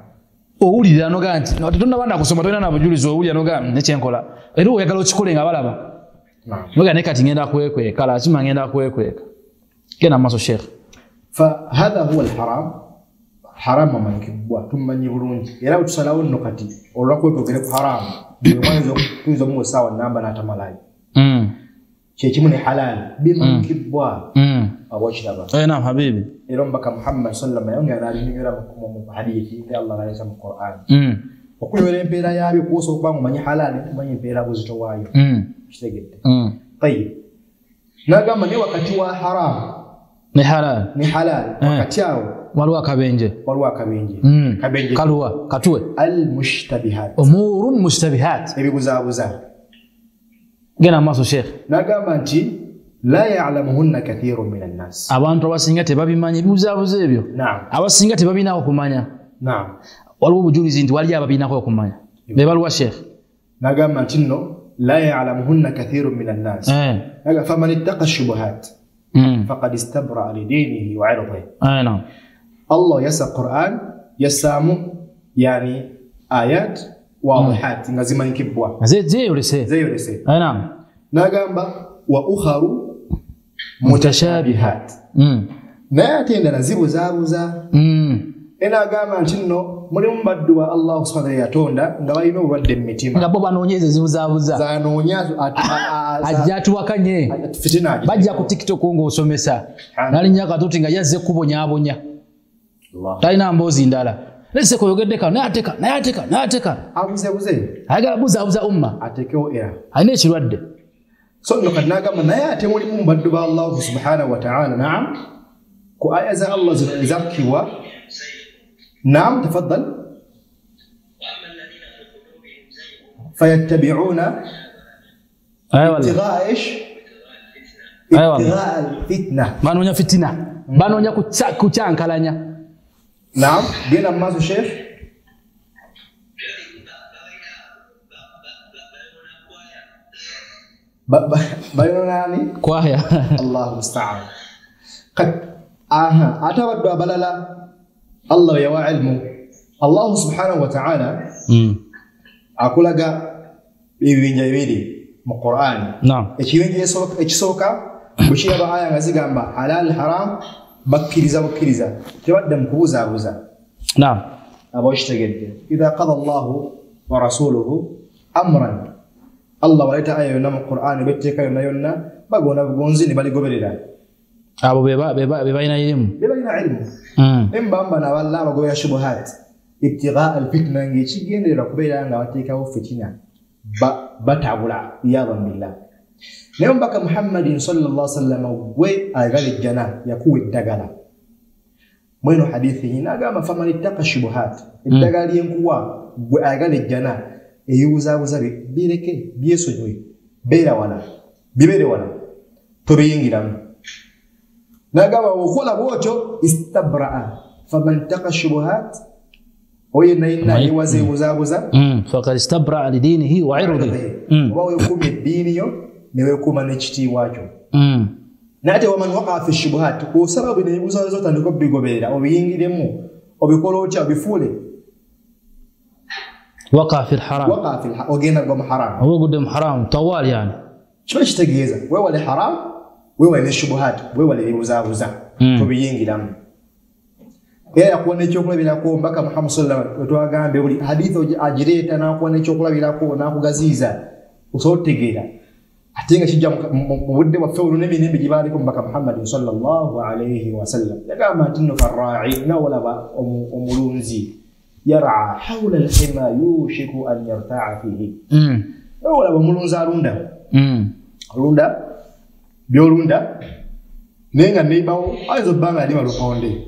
Owulira noga nti tonna bana kusoma tonna nabujulizi owulira noga nekyenkola. Era oyagala okikola nga balaba. Naam. Noga ne kati ngenda kwekweka lazima ngenda kwekweka. Kena maso Sheikh. فهذا هو الحرام حرام ما يكبوا ثم يبرونج يلا تصلاو النقطي ولكو توكلك حرام بمانزو توزو مو ساوا نamba na tamalai chechi mun halal bima يكبوا awachi daba naam habibi irombaka Muhammad sallallahu alaihi wasallam yanga ali nyura mu hadithi ya Allah alayhi wasallam Qur'an okuyore empera yabi kuso kubangu manyi halal manyi empera buzito wayo kitegete tayib nagamba ni wakati wa haram ni halal wakati yao walwa kabenje kabenje kalwa katwe al mushtabihat umurun mushtabihat ebibuzabuza gena maso Sheikh nagamba nti la ya'lamuhunna kathirun minan nas abantu abasinga tebabimanyi ebibuzabuza ebyo naam abasinga tebabinako kumanya naam waliwo obujulizi nti wali ababinako okumanya bebalwa Sheikh nagamba nti no la ya'lamuhunna kathirun minan nas naga faman ittaqa shubuhat فقد استبرأ لدينه وعرضه. نعم. الله يسا القرآن يسامو يعني آيات واضحات نزيما نكبوا. زي يولسي. نعم. نعم وأخر متشابهات. نأتي عندنا زبوزا. Ena gama ntino muri mbadduwa Allah subhanahu wa ta'ala ngabayino wadde mitima ngabo banonyeze zibuzabuza zanonyazo ajatu wakanye fitina bajja ku TikTok ngo osomesa nali nyaka tuti nga yazze kubonyabonya Allah taina mbozi ndala lese koyogedde ka nayateka abuze agala buzabuza umma atekeo era aine kirwadde so no kadnaga manaya ate muri mumbaddu ba Allah subhanahu wa ta'ala na'am ku ayaza Allah zakkiwa na'am tafaddal fayattabi'una ابتغاء ايش ابتغاء الفتنه banonya fitina banonya kuchankalanya نعم بينا مازو شيخ بينوناني كوايا الله المستعان قد اتبدوا بللا الله يا علمه الله سبحانه وتعالى akulaga ibinja ibiri mu Qur'an ekibenje ekisoka bushira aya ngazigamba halal haram bakiriza tebadde mukubuza naam aboshitegedde idha qada Allah wa rasuluhu amran Allah waleta aya yonna mu Qur'an beteka yonna bagona bugonzi ne baligoberera abo beba ina ilmu embamba na balla bagobera shubuhat ibtigha alfitna ngichigendera kubeera nga batekawo fitina batabula ya billah leo mpaka Muhammadin sallallahu alaihi wasallam gwe agale jana yakuwe dagala mweno hadithi inagamba famani taka shubuhat dagali yenkuwa gwe agale jana eyuzabuza bireke byesonywe bera wala bibere wala tobiyingiramu nagamba okola bwotyo istabraa faman taka shubuhat oye naina yiwaze uzabuza faqad istabraa lidinihi wa irdihi wawe kumye dini yo niwe kuma nechiti wacho nate waman waqa fi shubuhat ko sababu ne uzazo zote ndiko bigoberera obiyingiremu obikolo cha bifule waqa fi alharam ogena go haram owo gudem haram tawal yani chwe chitegeza wewe wale haram wewe wale shubuhat wewe wale uzabuza obiyingiramu ya kuone chokulabira ko mbaka Muhammad sallallahu alaihi wasallam twagambe buli haditho ajireta na kuone chokulabira ko na kugaziza usotegera atenga kijja mu budde wa fawru nabi nimbi jibali ko mbaka Muhammad sallallahu alaihi wasallam yagama tinno farra'i na wala ba umulunzi yar'a hawla al-hima yushiku an yarta'a fihi wala ba mulunza alunda byolunda nenga neibawo aizo banga ali balukonde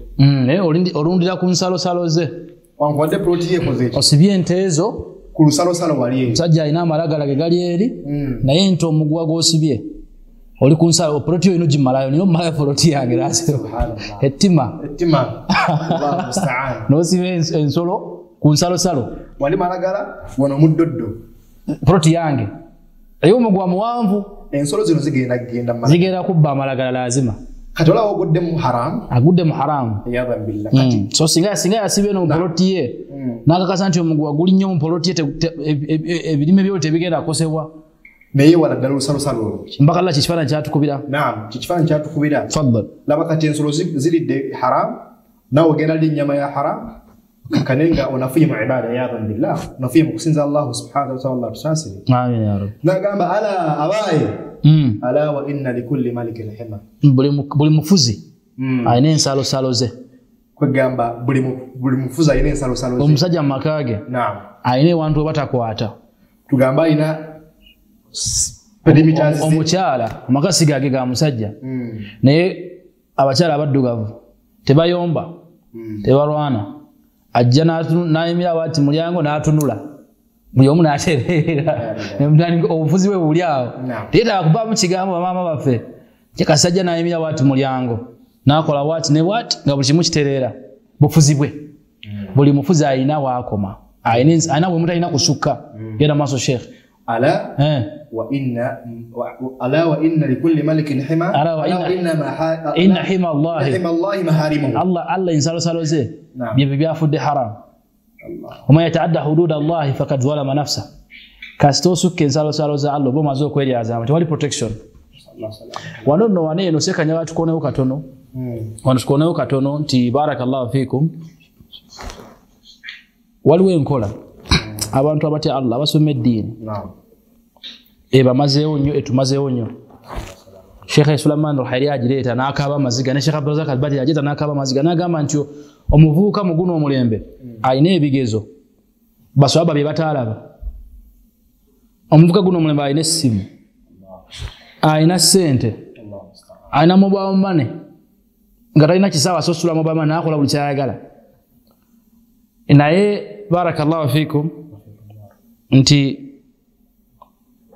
olundira ku nsalo ze wankwade proti yekoze osibye entezo ku lusalo wali musajja ina amalagala ge gali eri naye ento omugwa gosibye oli ku nsalo proti yo ino jimalayo niyo mala proti yange rase etima Allah musta'an no sibe ensolo ku nsalo wali malagala wono muddoddo proti yange ayo omugwa muwanvu ensolo zino zigenda kubba amalagala lazima katola ogudde mu haram ya billah so singa asibe no poloti ye nakakasa nti omugwa guli nnyo mu poloti ye ebirime byote bigenda kosebwa naye wala dalu salo mbaka Allah kifana kyatukubira naam kifana kyatukubira faddal laba kati ensolo zilidde haram nawe genda li nyama ya haram kanenga unafimu ibada ya billah unafimu kusinza Allah subhanahu wa ta'ala tusasiri amin ya rabbi nagamba ala abaye ala wa inna likulli malikin hima buli mufuzi aina ensalo ze kwegamba buli mufuzi aina ensalo ze omusajja makage naam aina wantu batakwata tugamba ina perimeters omukyala amakasi gage ga musajja naye abakyala abaddugavu tebayomba tebalwana ajja nayimira bati mulyango natunula buli omu natereera nemutani obufuzi bwe buli awo teeta kuba mu kigambo mama baffe kyekasajja nayimira bati mulyango nakola wati ne wati nga buli kimu kitereera bufuzi bwe buli mufuzi ayina waakoma ayina bwe mutalina kusukka genda maaso sheikh ala wa inna likulli malikin hima ala wa inna hima Allah maharimuhu Allah insalo ze bye byafudde haram وما يتعدى حدود الله فقد ظلم نفسه kasto sukke nsalo za Allah bo mazo kweli azama tewali protection wanono waneno sekanya watu konewo katono wanatukonewo katono nti barakallahu fikum waliwe nkola abantu abati Allah basome dini eba mazeyo nyo etumazeyo nyo Sheikh Sulaiman Ruhaili ajireta nakaba maziga ne Sheikh Abdulrazak Albadi ajeta nakaba maziga nagamba ntyo omuvuka muguno omulembe aine ebigezo baswaba bye batalaba omuvuka guno omulembe aine simu aina sente aina mobile money nga talina kisawa sosula mobile money akola buli kyayagala naye barakallahu fikum nti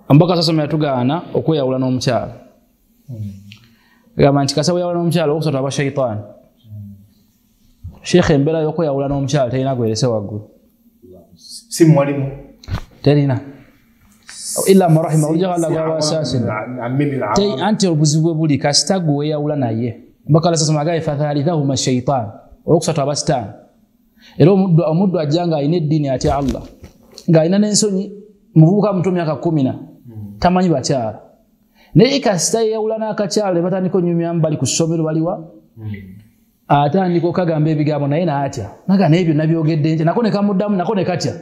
ambaka sasa yatugaana okweyawula n'omukyalo gamba nti kasa weyawula n'omukyalo okusatu aba shayitaani sheekh embeera y'okweyawula n'omukyalo terina gwerese waggulu si mwalimu terina illa marahima ujagala gwa asasi anti obuzibu buli kasita gwe weyawula naye ambaka sasa magaye fathalithahu shaytaan okusatu aba sitaani era omuddu ajjanga ayina eddiini ate Allah ng'alina n'ensonyi muvubuka muto myaka 10 tamanyi bakyala naye kasita yeyawula n'akakyala batandika onyumya bali ku ssomero baliwa atandika okagamba ebigambo naye n'atya naga naye byonna byogedde nti nako ne kamuddamu nako ne katya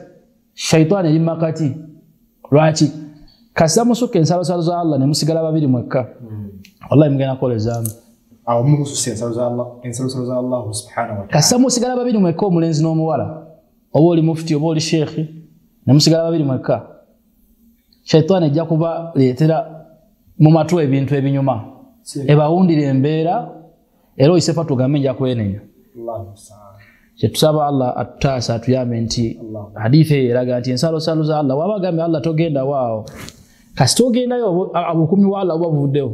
shayitaani eri makati lwaki kasita musukka ensalosalo za Allah ne musigala babiri mwekka wallahi mugenda kukola ezambi awo mususse ensalosalo za Allah subhanahu wa ta'ala kasita musigala babiri mwekka omulenzi n'omuwala oba oli mufti oba oli sheekhi ne musigala babiri mwekka shayitaani ejja kuba leetera mu matu ebintu ebinyuma ebawundira embeera era oyisefa tugambe nja kwenenya kyetusaba Allah atutaasa atuyambe nti hadithi eyo eraga nti ensalosalo za Allah waba agambe Allah togenda waawo kasita ogendayo obukumi wa Allah buba buvuddewo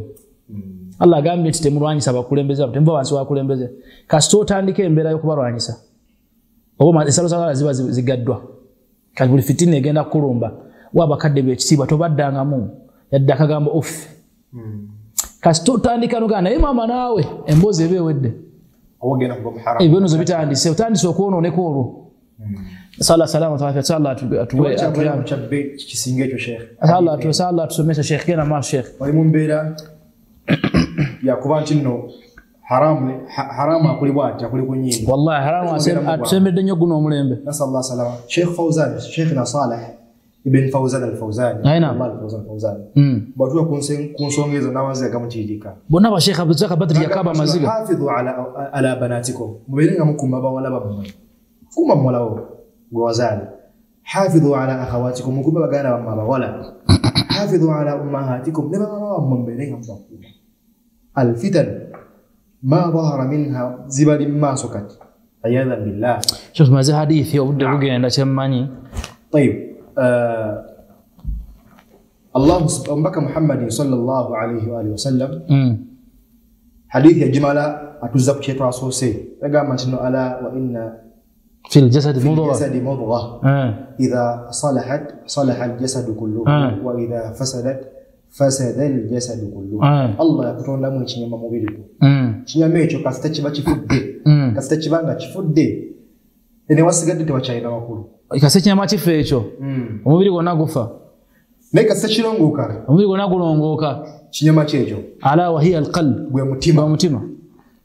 Allah agambye nti temulwanyisa bakulembeze temuva wansi wakulembeze kasita otandika embeera y'okubalwanyisa oba ensalosalo Allah ziba zigaddwa kati buli fitina egenda kukulumba wabakadde b'ekitiibwa tobaddangamu yadde akagambo offe kasita otandika nogaa naye maama naawe emboozi eba ewedde ebyonozo bitandise otandise okwonooneka olwo sala salama taafia sala tusomesa sheekh genda maaso sheekh wali mu mbeera yakuba nti nno haramu akulibwa ati akuli ku nnyingi wallahi haramu atusembedde nnyo guno omulembe nasallah salama sheekh Fawzan sheikhna Salih ibn Fawzan al-Fawzani batuwa ku nsonga ezo n'abazi agamukiirika bonna basheekha Abdulrazak Badri yakaba amaziga hafidhu ala banatikum mubeerenga mukuma bawala bammwe kuma muwalawo gwe wazaali hafidhu ala akhawatikum mukuma baganda bammwe abawala hafidhu ala ummahatikum ne bamama bammwe mubeerenga mubakuma alfitan ma dhahara minha zibali mmaaso kati ayadhan billah shekh maze hadithi obudde bugenda kyemmanyi طيب الله أمبك محمد صلى الله عليه وآله وسلم حديث يا جماعة أتوزب شيء راسوسي رجع ما شنو ألا وإن في الجسد مضغة إذا صلحت صلح الجسد كله وإذا فسدت فسد الجسد كله الله يقولون لهم شيء ما موجود شيء ما يشوف كاستشبه شفودي كاستشبه عن شفودي إني واسقد توجهنا وكله ikasechina machife echo omubiri gonna gufa naye kasechirongooka omubiri gonna gulongooka kinyama kyejo ala wa hiya alqalb gwe mutima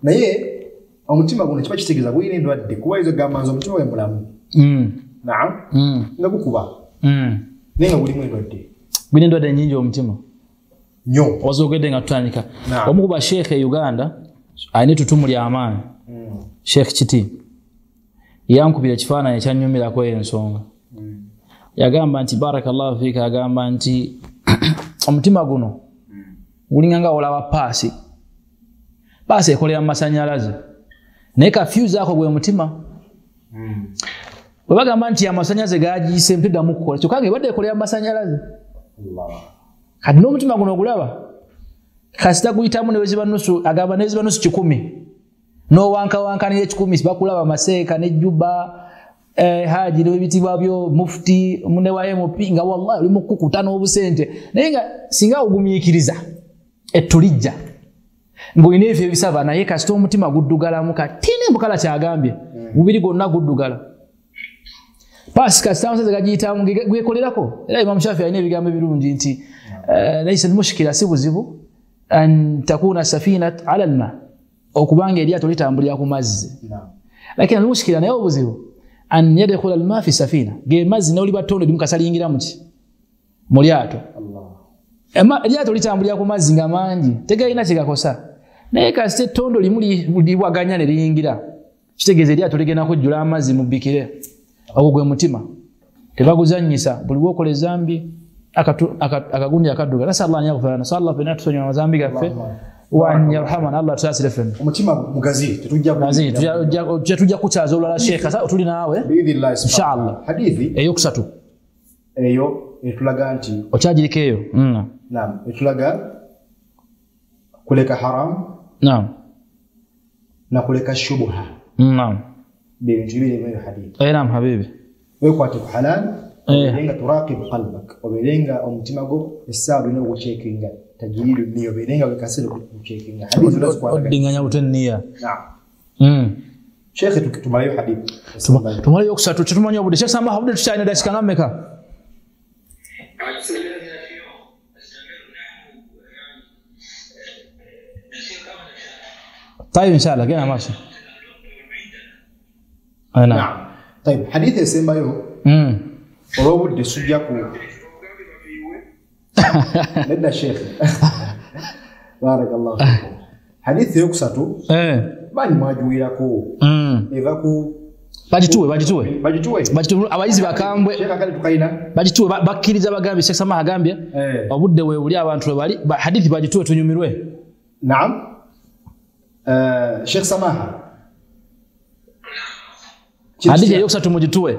naye omutima guno kiba kitegeeza gulina endwadde kuba izo gamanza omutima gwe mulamu naam nga gukuba naye nga gulimu endwadde gulina endwadde nnyingi omutima nnyo wazoogedde nga tutandika omu ku basheekhe e Uganda alina ettutumu ly'amaanyi sheekh Kiti yankubira ekifaananyi ekyannyumirako ensonga yagamba nti barakallahu fiika yagamba nti omutima guno gulinga nga olaba paasi ekolera mu masanyalaze naye kafyuzi ako gwe mutima bwe bagamba nti amasanyalaze gagiise ntuddamu kukola kyokka nga ebadde ekolera mu masanyalaze kati n'omutima guno ogulaba kasita guyitamu neweziba nusu agamba neweziba nusu 10 n'owankawanka n'ekikumi bakulaba maseeka n'ejjuba haji n'ebitibwa byo mufti munne wa MP nga wallahi oli mu kukuta n'obusente naye nga singa ogumiikiriza ettulijja ng'olina ebyo ebisaba naye kasita omutima guddugalamu katini mukala kyagambye mubiri gwonna guddugala paasi kasita amasaze gagiyitamu gwekolerako era Imam Shafi alina ebigambo ebirungi nti laysa almushkila si buzibu an takuna safinat ala alma okubanga eryato litambulira ku mazzi lakini almushkila naye obuzibu an yadkhula alma fi safina ge mazzi ne oliba tondo limu kasalingira muki mu lyato eryato litambulira ku mazzi nga mangi tegalina kigakosa naye kasite tondo limu liwaganya ne liyingira kitegeeza eryato ligenda kujjula amazzi mu bbikire ogwo gwe mutima tebaguzannyisa buli bwokola ezambi akagundi akaduga nasa Allah yaghfirana sallallahu bina tusonyo mazambi gaffe wa an yarhamana Allah tasile fen umutima mugazi tujja kuchaza olala sheikh sasa tuli nawe biidillah inshallah hadithi eyo kusatu eyo etulaga nti ochagirikeyo naam etulaga kuleka haram naam na kuleka shubha naam bintu bile mu hadithi naam habibi wewe kwati halal Obelenga turaqib qalbak obelenga omutima go esabu ne guchekinga tajiridu niyo obelenga wekasile kuchekinga hadithi unaweza kuangalia odinganya utenia naam Sheikh tukitumaliyo hadithi tumaliyo kusatu tutumanya bude Sheikh Samaha bude tushane dakika ngameka طيب ان شاء الله كده ماشي نعم طيب حديث يسمى يو ولو بدي سجاكو لدى الشيخ بارك الله فيكم حديث يقصتو bani majuirako evaku bajituwe abayizi bakambwe bajituwe bakkiriza bagambe Sheikh Samaha agambye obudde we uli abantu bali hadithi bajituwe tunyumirwe naam Sheikh Samaha hadithi yokusatu mujituwe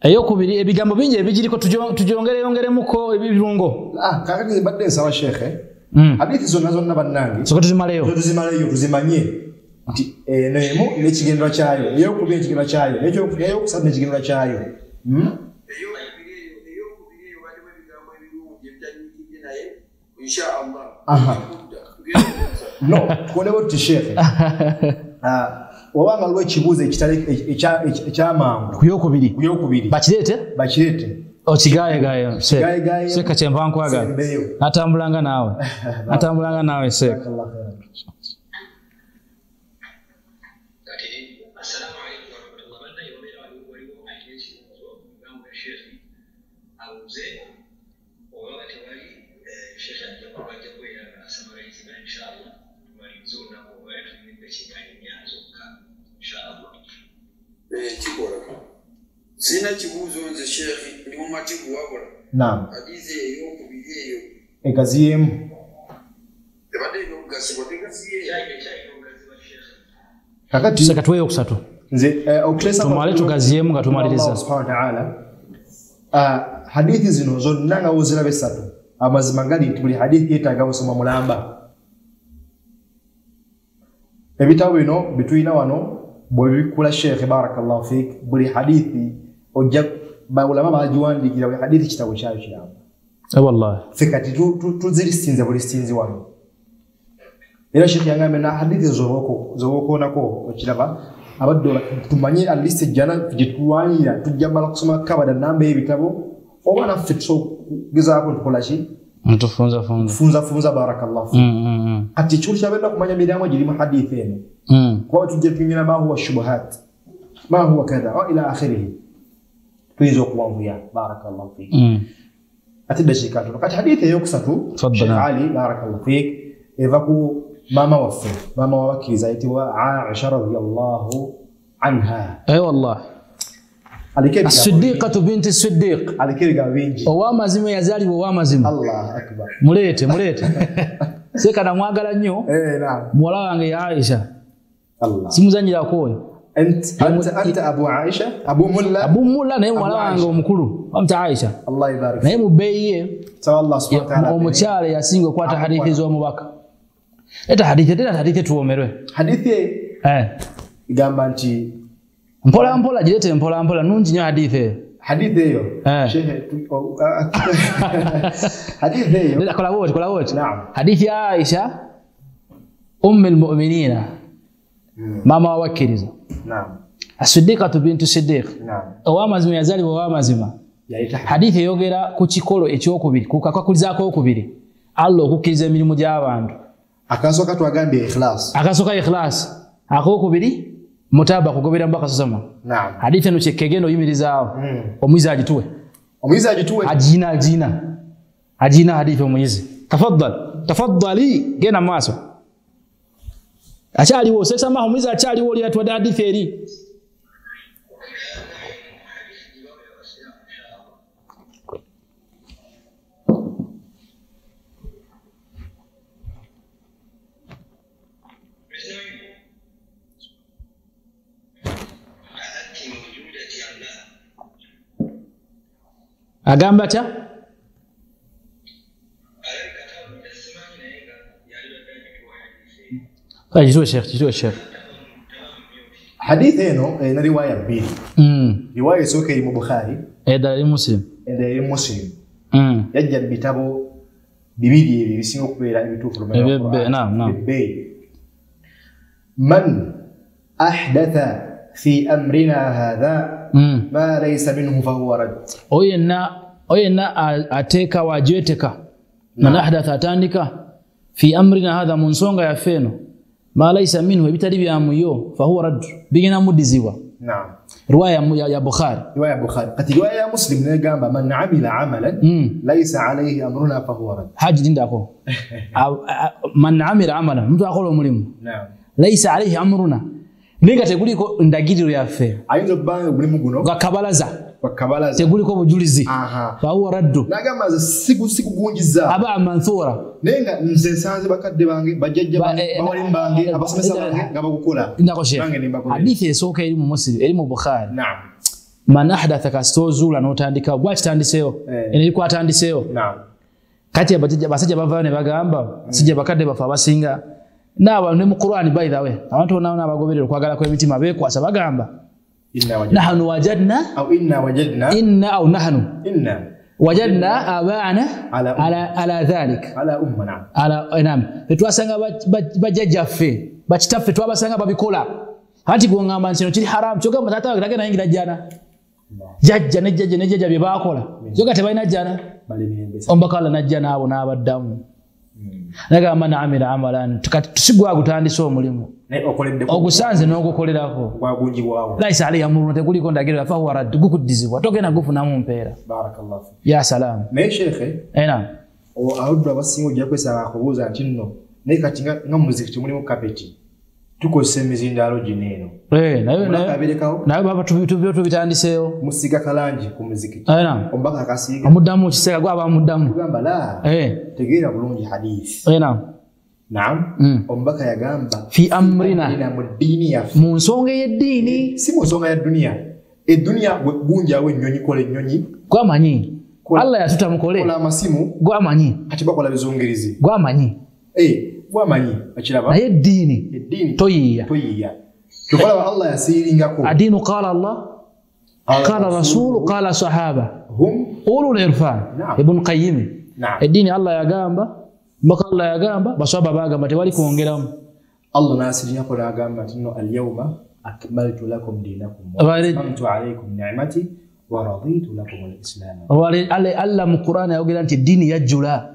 eyo kubiri ebigambo bingi ebigiriko tujongeremuko ebirungo kakati badde sawa Sheikh hadithi zonna bannangi soko tuzimaleyo tuzimanye nti nemo nekigendwa kyayo eyo kubiri ekigendwa kyayo eyo kusatu nekigendwa kyayo inshallah no kolewo t-shirt wabanga lwe kibuze ekitale ekyamangu kuyokubiri bakirete okigaye seka kyempa nkwaga natambulanga nawe seka Sina kibuzo nze Sheikh ndi mu matibu wabula. Naam. Hadithi eyo kubiri eyo. Egaziyemu. Tebade yo gasibo tegaziye yaike chaiko gaziba Sheikh. Kakati saka tuwe kusatu. Nze okulesa tumale tugaziyemu ngatumaliriza. Allah subhanahu wa ta'ala. Hadithi zino zonna nga wozira besatu. Amazima gali tuli hadithi yetaga osoma mulamba. Ebitabo bino bituyina wano bwebikula Sheikh barakallahu fik buli hadithi ojja ulama bajiwandikira buli hadithi kitabo kyayo kiramba wallahi fikati tuziristinze buli stinzi wano era Sheikh yangambe na hadithi zoboko nako okiraba abaddola tumanye at least jana tujitwanira tujjabala kusoma kabada nambe ebitabo obana fitso gezaako tukolashi funza barakallahu fik ati chuli chabenda kumanya milango jiri hadithi ene kwa tujje pimina ma huwa shubuhat ma huwa kadha wa ila akhirih tuizo kuanguya barakallahu fik atida shikato wakati hadithi yokusatu Sheikh Ali barakallahu fik evaku mama wawakiliza iti wa Aisha radhiyallahu anha wallahi as-siddiqatu binti as-siddiq alikiriga wingi owamazima yazali owamazima Allah akbar mulete seka na mwagala nnyo naam muwala wange ya Aisha Allah simuzanyira ko anta Abu Aisha Abu Mulla naye muwala wange omukulu amta Aisha Allah ibarik naye mubeyiye sawa Allah subhanahu wa ta'ala omukyale yasinga kwata hadithi zo mubaka eta hadithi tuomerwe hadithi igamba nti mpola jirete mpola nungi nyo hadithi hiyo shehe hadithi hiyo kola wote naam hadithi ya Aisha almu'minina mama wakiliza naam as-siddiqatu bintu siddiq naam owamazima yazali owamazima hadithi yogera ku kikolo ekyokubiri kukakulizako okubiri Allah okukiriza emirimu gy'abantu akasoka twagambye ikhlas akokubiri mutaba kugobera mbaka sasama naam hadithi no chekegeno yimirizao omwiza ajituwe ajina hadithi omwizi tafaddali gena maso Achaliwo sesa mahumuliza achaliwo li atwa hadithi eri. Agamba cha Jitoe Sheikh. Hadithi eno ina riwaya mbili. Riwaya soka ilimu Bukhari, dalili Muslim. Dalili Muslim. Yajja bitabo bibiri ebi bisinga okubeera ebituufu naam. Man ahdatha fi amrina hadha ma laysa minhu fa huwa rad. Oyena ateka wajweteka. Man ahdatha atandika fi amrina hadha munsonga ya feno ma laysa minhu bitali byamuyo fa huwa rad. Bigina mudiziwa. Naam. Riwaya ya Bukhari. Riwaya Bukhari. Kati riwaya ya Muslim negamba man amila amalan laysa alayhi amruna fa huwa rad. Haji ndako. Man amila amalan mtu akola omulimu. Naam. Laysa alayhi amruna. Ninga teguliko ndagiriro yafe. Ayinza banga omulimu guno. Gakabalaza. Bakabalaza. Teguliko bujulizi. Fa huwa rad. Nagamba siku gunjiza. Aba manthura. Nenga nze sanze bakadde bange bajjajja bawali bange abasomesa bange ngabakukola. Bange nimbakola. Hadithi esooka eri mu Muslim eri mu Bukhari. Naam. Man ahdatha kastozula n'otandika bwakitandiseyo. Eniko atandiseyo. Naam. Kati abasajja bavaayo ne bagamba sijja bakadde bafa abasinga. Naba ne mu Qur'ani by the way. Abantu naona abagoberera okwagala kw'emitima beekwasa bagamba. Nahnu wajadna au inna wajadna inna au nahnu inna wajadna abana ala dhalik ala ummana ala nam twasanga bajjaffe bakitaffe twabasanga babikola hati gongamba nsino kiri haram kyoga matata wakirage na yingira jana jajja nejjajja bye bakola kyoga tebalina jana ombakala najjana abo n'abaddamu nagamba na amira amalan tusigwa gutandisa omulimu ogusanze n'ogukolerako gwagunjibwawo laysa alayhi amrun teguliko ndagiriro fa huwa rad gukudizibwa togenda gufunamu mpeera. Barakallahu ya salam naye shekhe awuddu abasinga ojja kwesaba akubuuza nti nno naye kati nga muziki mulimu kapeti tukozesa emizindaalo gineeno naye baba tubitandiseeyo musiga kalangi ku muziki ombaka akasiiga omuddamu kiseera gwaba amuddamu gamba la tegeera bulungi hadithi naam ombaka yagamba fi amrina mu ddiini yaffe mu nsonga y'eddiini si mu nsonga ya dunia eddunia gunjawo ennyonyi kola ennyonyi gwamanyi Allah yatuta mukole kola amasimu gwamanyi kati bakola bizungirizi gwamanyi gwamanyi akiraba naye eddiini toyiya tukola Allah yasiringako adinu qala Allah qala rasul qala sahaba hum ulul irfan ibn Qayyim eddiini Allah yagamba mbaka Allah yagamba basaba bagamba tewali kuongeramu Allah nasirinyako nagamba tino al-yawma akmaltu lakum dinakum wa atmamtu alaykum ni'mati wa raditu lakum al-islam wali alla mu Qur'an ayogera nti dini yajjula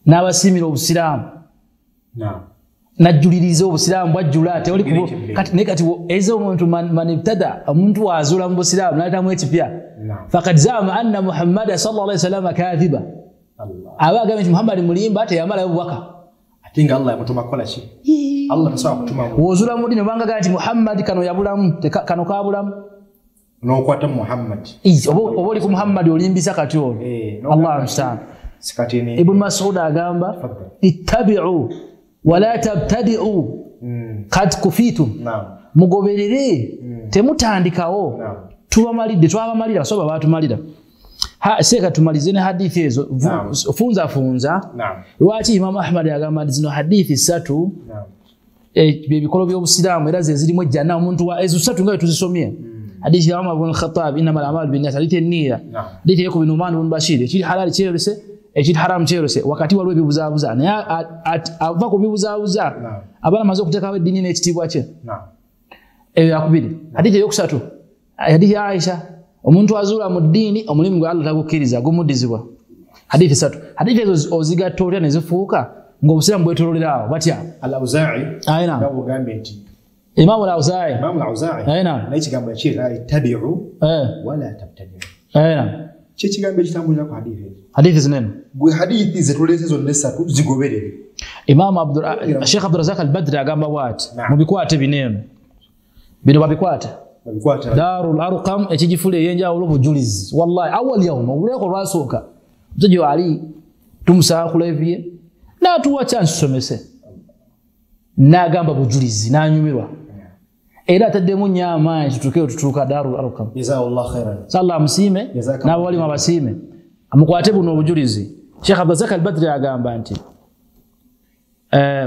n'abasimira obusiraamu najjuliriza obusiraamu bwajjula tewali kati ezo omuntu man ibtada omuntu wazula mu busiraamu n'aletamu ekipya faqad zama anna Muhammad sallallahu alayhi wasallam kadhiba abaga nti Muhammad mulimba teyamala obubaka atinga Allah yamutuma kola ki Allah tasawa kutuma wozula mu dini banga nti Muhammad kano yabulamu kano kabulamu n'okwata Muhammad oba oli ku Muhammad olimbisa kati olwo Allah musta'an sikatini Ibn Mas'ud agamba ittabi'u wala tabtadi'u qad kufitum mugoberere temutandikawo tubamalidde twabamalira basoba batumalira seka tumalize ne hadithi ezo funza lwaki Imam Ahmad agamba zino hadithi 3 bibikolo by'obusiraamu era ze zirimu ejjana omuntu wa ezo 3 ngayo tuzisomye hadithi ya Umar ibn al-Khattab innamal a'malu binniyat hadithi an-niyya hadithi yakub ibn Numan ibn Bashir ekiri halali kyerose ekiri haram kyerose wakati waliwo ebibuzabuza naye ava ku bibuzabuza abana maze okutekawo eddiini n'ekitiibwa kye eyo yakubiri hadithi eyokusatu hadithi ya Aisha omuntu azula mu ddiini omulimu gwa Allah tagukkiriza gumuddizibwa hadithi 3 hadithi ezo ozigatta otya ne zifuuka ng'obusiraamu bwetololerawo batya al-Awzaa'i ayina ng'ogambye nti Imam al-Awzaa'i ayina n'ekigambo ekiri tabi'u wala tabtadi'u Kigambo ekitambulira ku hadithi. Hadithi zinene. Gwe hadithi zetulese zonna essatu zigoberere. Imam Sheikh Abdul Razak al-Badri agamba bwati mubikwate bineno. Bino babikwate. Babikwate. Darul Arqam ekijifule yenjawulo bujulizi. Wallahi awwal yawm uleko lwasoka. Mtejo ali tumsa kulevye. Na tuwa chance somese. Nagamba bujulizi nanyumirwa. Era taddemu nyama tutukeo tutuka Darul Arqam. Jazakallahu khairan. Sallallahu musime na wali mabasime. Amukwate buno obujulizi. Sheikh Abdul Razak al-Badri agamba nti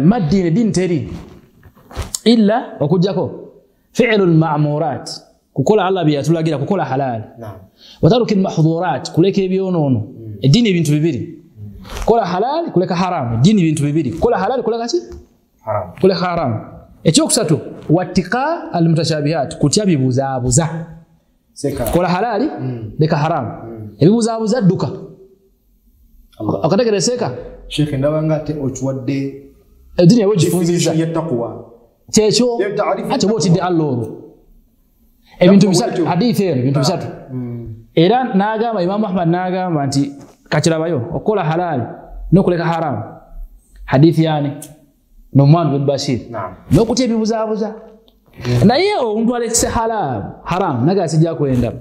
madini din teri illa okujjako fi'lul ma'murat kukola Allah byatulagira kukola halal. Naam. Wataruki al-mahdhurat kuleka ebyonono. Edini ebintu bibiri. Kola halal kuleka haram. Edini ebintu bibiri. Kola halal kuleka ki? Haram. Kuleka haram. Ekyokusatu wattika al-mutashabihat kutya bibuzabuza. Seka. Kola halali leka haram. Ebibuzabuza duka. Allah. Akategere seka. Sheikh ndabanga ate ochuwadde edini yawe jifunziza ya taqwa. Checho ate botide alloro. Ebintu bisatu hadithi eno ebintu bisatu. Era nagamba Imam Ahmad nagamba nti kachirabayo okola halali nokuleka haram. Hadithi yani Nu'man bin Bashir. Naam. Nokuti ebibuzabuza. Na yeye omuntu alekise haram naga sijja kwenda.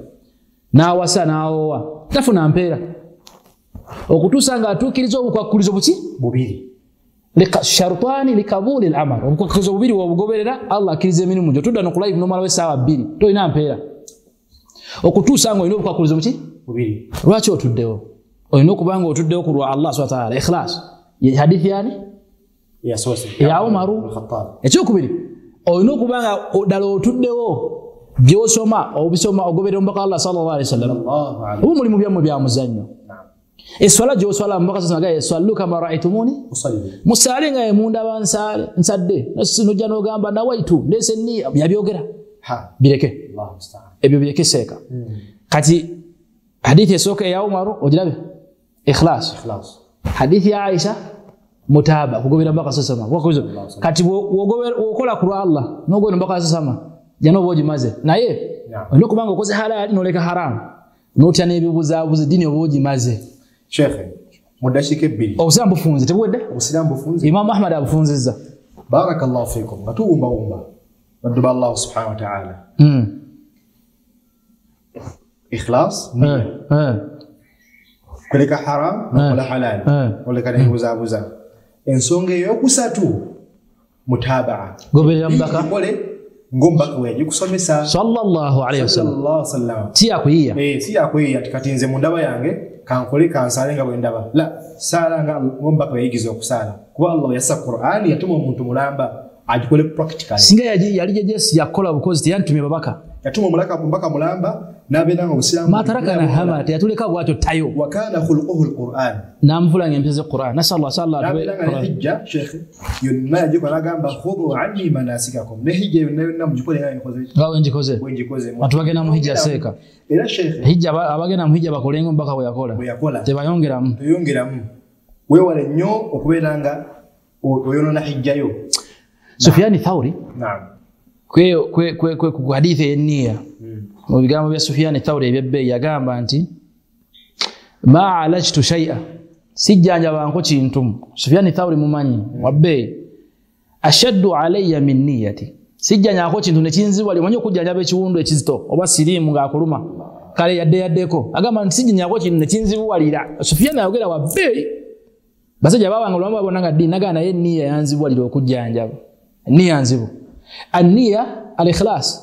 Na wasa naowa. Tafuna mpera. Okutusanga atukirizo obukwakulizo buki bubiri. Lika shartani likabuli al-amal. Obukwakulizo bubiri wobugoberera Allah akirize minu mujo. Tudda no live no malawe sawa 2. To ina mpera. Okutusanga olina obukwakulizo buki bubiri. Lwaki otuddewo? Olina okubanga otuddewo ku lwa Allah subhanahu wa ta'ala ikhlas. Hadithi yani ya sose ya Umar al-Khattab. Ekyokubiri olina okubanga dalo otuddewo byosoma obisoma ogoberera mbaka Allah sallallahu alaihi wasallam. Allahu alaihi. Obu mulimu byamwe bya muzanyo. Eswala jo swala mbaka sasa ngaye swallu kama ra'aytumuni usalli. Musali ngaye munda bansale nsadde nasino jano gamba na waitu ndese ni yabyogera. Ha Bireke. Allahu musta'an. Ebyo bireke seka. Kati hadithi esoka ya Umar ojirabe ikhlas. Hadithi ya Aisha mutaba kugobera mbaka sasa ma. Kati wogobera okola ku Allah nogobera mbaka sasa ma. Jano boji maze. Naye ndokubanga okoze halali noleka haram. Notya nebibuzabuzi dini oboji maze. Sheikh mudashike bili. Obusilamu bufunze tebwedde? Obusilamu bufunze. Imam Ahmad abufunzizza. Barakallahu fikum. Ngatuumba. Badba Allah subhanahu wa ta'ala. Ikhlas. Kuleka haram wala halal. Kuleka nebibuzabuza. Ensonga eyokusatu mutabaa. Goberera mbaka. Ngombaka weje kusomesa sallallahu alaihi wasallam. Tia kuyiya. Tia kuyiya tikatinze mundaba yange kankole kansalenga bwendaba. La sala nga ngombaka weyigiza okusala. Kuba Allah yassa Qur'ani yatuma omuntu mulamba ajikole practical. Singa yali jesi yakola bukozi yantumye babaka. Yatuma mulaka mbaka mulamba nabena ng'obusilamu. Mataraka na hama yatuleka bwato tayo. Wakana khuluquhu al-Qur'an. Namvula ngempeze Qur'an. Nasallallahu sallallahu alaihi wasallam. Hijja Sheikh yonna yajiko nagamba khudhu anni manasikakum. Ne hijja yonna mujikole nga nkoze. Gawe njikoze. Wenjikoze. Watu bagena mu hijja seka. Era Sheikh hijja abagena mu hijja bakolengo mpaka bwe tebayongeramu. Teyongeramu. Wewale nnyo okubeeranga oyonona hijja yo. Sufyani Thauri. Naam. Kwe hadithi enia. Mu bigambo bya Sufyani Thauri ebyebbe yagamba nti ma alajtu shay'a sijjanja banko kintu. Sufyani Thauri mumanyi wabbe ashaddu alayya min niyyati sijjanja ko kintu ne kinziwa limanyi okujjanja be kiwundo ekizito oba sirimu ng'akuluma kale yaddeko agamba nti sijjanja ko kintu ne kinzibuwalira. Sufyani ayogera wabbe basajja babanga olwamba bonanga dini nagana ye niyya yanzibuwalira okujjanja niyya nzibu an-niyya al-ikhlas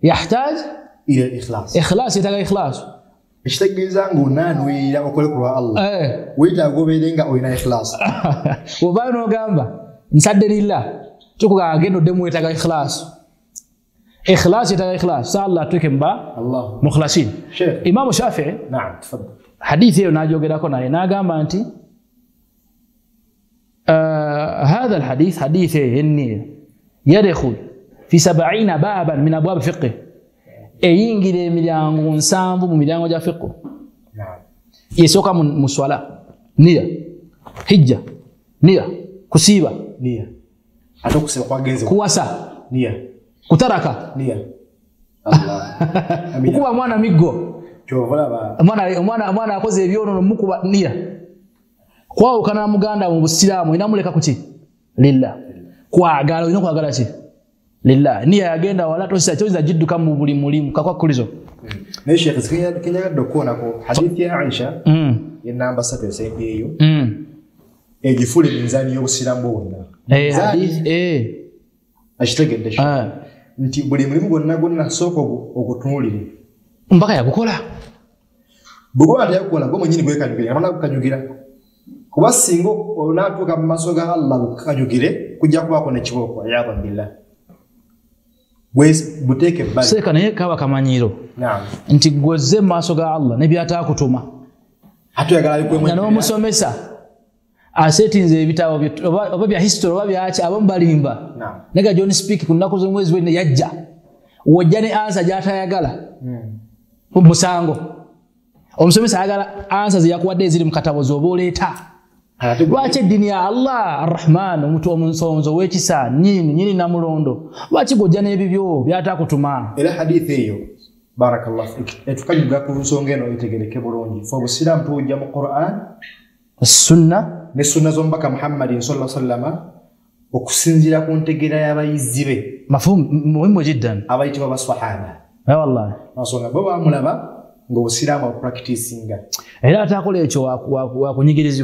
يحتاج الى الاخلاص. اخلاص يتاga ikhlas. Ishtegeza ngunanu yira okole kwa Allah. Wita gobelenga oyina ikhlas. Ubano gamba nsadde lillah tukuga gendo demu yetaga ikhlas. Ikhlas yetaga ikhlas. Sa Allah tukemba Allah mukhlasin. Imam Shafi'i naam tafadhal. Hadithi hiyo najogerako naye nagamba nti هذا الحديث حديث النية يدخل في 70 بابا من ابواب الفقه eyingire milyango nsanvu mu milyango ja fiqh. Naam. Yesoka muswala nia hijja nia kusiba nia atakusiba kwa genze kuwasa nia kutaraka nia Allah kuba mwana migo Chovolaba. Omwana akoze ebyono mukuba nia. Kwao kana muganda mu Busiraamu inamuleka kuki? Lillah. Kwagala ino kwagala ki? Lillah. Nia yagenda wala tosa choza jidduka mu buli mulimu kakwa kulizo. Ne Sheikh Kenya dokona ko hadithi ya Aisha. Yenamba 3 sayidi eyo. Egifule minzani y'Obusiraamu bwonna. Hadith Ashitegedde sho. Nti buli mulimu gonna soko okutunulire. Mpaka yakukola. Bugo ate yakukola gwo mwenyini gwekanyugira amana kukanyugira. Kuba singo onatuka mu maaso ga Allah kukanyugire kujja kubako ne kiboko ya billah. Wes buteke bali. Seka naye kaba kamanyiro. Naam. Nti gwoze maaso ga Allah ne byata kutuma. Hatu yagala ali kwemwe. Na musomesa. Asetinze ebitabo oba bya history oba byacha abambalimba. Naam. Nega John speak kunako zo mwezi wene yajja. Wojjane answer jatayagala. Musango. Omusomesa ayagala answers yakuwadde eziri mu katabo z'obooleta. Lwaki eddiini ya Allah Ar-Rahman omuntu omunsonzo w'ekisa nyini namulondo lwaki gojja n'ebibyo byatakutuma. Era hadithi eyo barakallahu fik etukanyuga ku nsonga eno itegereke bulungi fo Obusiraamu tujja mu Qur'an sunna ne sunna z'omubaka Muhammadin sallallahu alaihi wasallam okusinziira ku ntegeera y'abayizi be mafhumu muhimu jiddan abayitibwa baswahaba. Wallahi nasonga baba mulaba ng'Obusiraamu practicing era atakola ekyo wa kunyigirizibwa